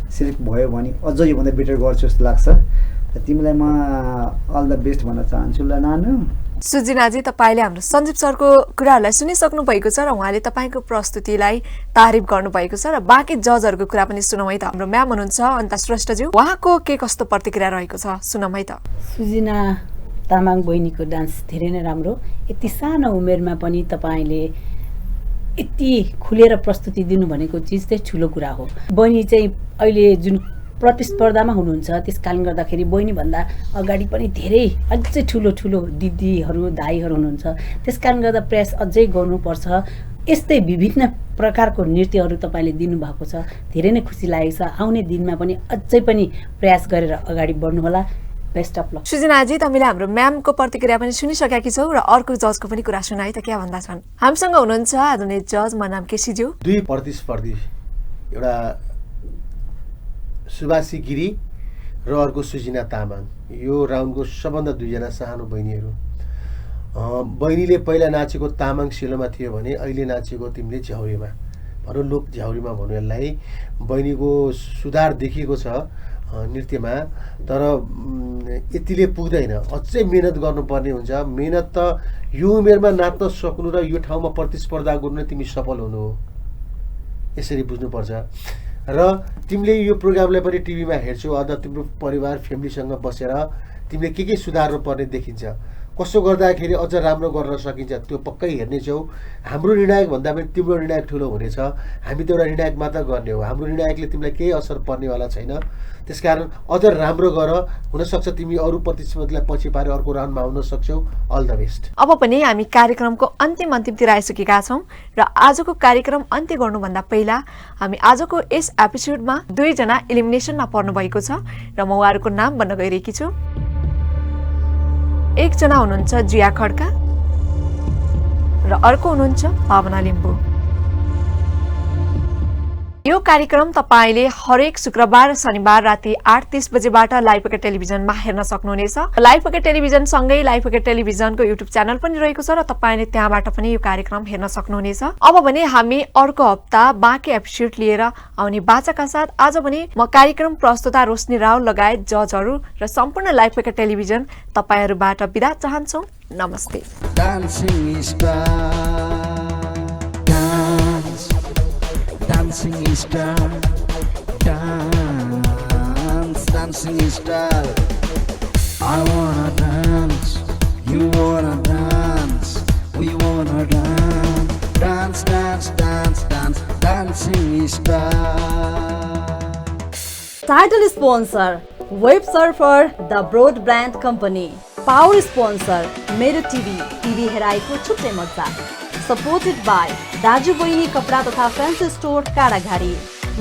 सिलेक्ट भयो भने अझ योभन्दा बेटर गर्छु जस्तो लाग्छ। र तिमीलाई म अल द बेस्ट भन्न चाहन्छु ल नानु। सुजिनाजी, तपाईँले हाम्रो सञ्जीव सरको कुराहरूलाई सुनिसक्नु भएको छ र उहाँले तपाईँको प्रस्तुतिलाई तारिफ गर्नुभएको छ र बाँकी जजहरूको कुरा पनि सुनौँ है त। हाम्रो म्याम हुनुहुन्छ अन्ता श्रेष्ठज्यू, उहाँको के कस्तो प्रतिक्रिया रहेको छ सुनौँ है त। सुजिना तामाङ बहिनीको डान्स धेरै नै राम्रो। यति सानो उमेरमा पनि तपाईँले यति खुलेर प्रस्तुति दिनु भनेको चिज चाहिँ ठुलो कुरा हो। बहिनी चाहिँ अहिले जुन प्रतिस्पर्धामा हुनुहुन्छ त्यस कारणले गर्दाखेरि बहिनीभन्दा अगाडि पनि धेरै अझै ठुलो ठुलो दिदीहरू दाइहरू हुनुहुन्छ, त्यस कारणले गर्दा प्रयास अझै गर्नुपर्छ। यस्तै विभिन्न प्रकारको नृत्यहरू तपाईँले दिनुभएको छ, धेरै नै खुसी लागेको छ। आउने दिनमा पनि अझै पनि प्रयास गरेर अगाडि बढ्नुहोला। Best of luck. सुजिनाजी, तपाईँले हाम्रो म्यामको प्रतिक्रिया पनि सुनिसकेकी छौ र अर्को जजको पनि कुरा सुनाए त के भन्दा छन्। हामीसँग हुनुहुन्छ आधुनिक जज म नाम केसीज्यू। दुई प्रतिस्पर्धी, एउटा सुभाषी गिरी र अर्को सुजिना तामाङ, यो राउन्डको सबभन्दा दुईजना सानो बहिनीहरू। बहिनीले पहिला नाचेको तामाङ सिलोमा थियो भने अहिले नाचेको तिमीले झ्याउरीमा भनौँ, लोक झ्याउरीमा भनौँ यसलाई। बहिनीको सुधार देखिएको छ नृत्यमा, तर यतिले पुग्दैन, अझै मिहिनेत गर्नुपर्ने हुन्छ। मिहिनेत त यो उमेरमा नाच्न सक्नु र यो ठाउँमा प्रतिस्पर्धा गर्नु तिमी सफल हुनु हो, यसरी बुझ्नुपर्छ। र तिमीले यो प्रोग्रामलाई पनि टिभीमा हेर्छौ, अझ तिम्रो परिवार फ्यामिलीसँग बसेर तिमीले के सुधार्नु पर्ने देखिन्छ, कसो गर्दाखेरि अझ राम्रो गर्न सकिन्छ त्यो पक्कै हेर्नेछौ। हाम्रो निर्णायक भन्दा पनि तिम्रो निर्णायक ठुलो हुनेछ। हामी त एउटा निर्णायक मात्र गर्ने हो, हाम्रो निर्णायकले तिमीलाई केही असर पर्नेवाला छैन। त्यसकारण अझ राम्रो गर, हुनसक्छ तिमी अरू प्रतिस्पर्धीलाई पछि पारेर अर्को राउन्डमा आउन सक्छौ। All the best. अब पनि हामी कार्यक्रमको अन्तिमतिर आइसकेका छौँ र आजको कार्यक्रम अन्त्य गर्नुभन्दा पहिला हामी आजको यस एपिसोडमा दुईजना इलिमिनेसनमा पर्नु भएको छ र म उहाँहरूको नाम भन्न गइरहेकी छु। एकजना हुनुहुन्छ जिया खड्का र अर्को हुनुहुन्छ भावना लिम्बू। यो कार्यक्रम तपाईले हरेक शुक्रबार शनिबार राति 8:30 बजेबाट लाइभ पकेट टेलिभिजनमा हेर्न सक्नुहुनेछ। लाइभ पकेट टेलिभिजन सँगै लाइभ पकेट टेलिभिजनको युट्युब च्यानल पनि रहेको छ र तपाईले त्यहाँबाट पनि यो कार्यक्रम हेर्न सक्नुहुनेछ। अब भने हामी अर्को हप्ता बाँकी एपिसोड लिएर आउने बाचाका साथ आज भने म कार्यक्रम प्रस्तुता रोशनी राव लगायत जजहरू र सम्पूर्ण लाइभ पकेट टेलिभिजन तपाईहरुबाट बिदा चाहन्छौँ। नमस्ते। Dancing star, dance, dancing star, dance, dancing star. I wanna dance, you wanna dance, we wanna dance, dance, dance, dance, dance, dancing star. Title sponsor, Web Surfer, the Broadband Company. Power sponsor, मेरो TV हेराइको छुट्टै मजा। Supported by दाजु बहिनी कपडा तथा fancy store Kadaghari.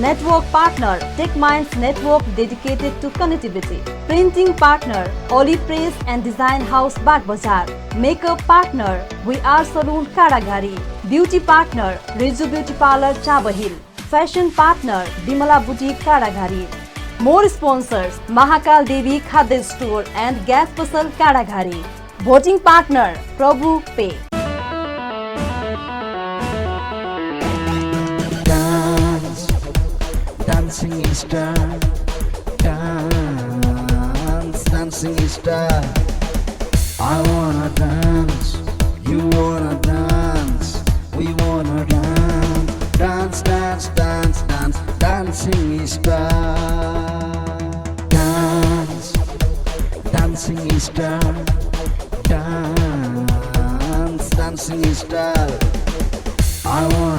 Network partner, TechMinds Network dedicated to connectivity. Printing partner, Olive Press and Design House Bagbazar. Makeup partner, We Are Saloon Kadaghari. Beauty partner, Rizu Beauty Parlor Chabahil. Fashion partner, Dimala Boutique Kadaghari. More sponsors, Mahakal Devi Khadya Store and Gas Pasal Kadaghari. Voting partner, Prabhu Pay. Dance, dancing star, dance, dancing star. I wanna dance, you wanna dance, we wanna dance, dance, dance, dance, dance, dancing star. dancing star. I wanna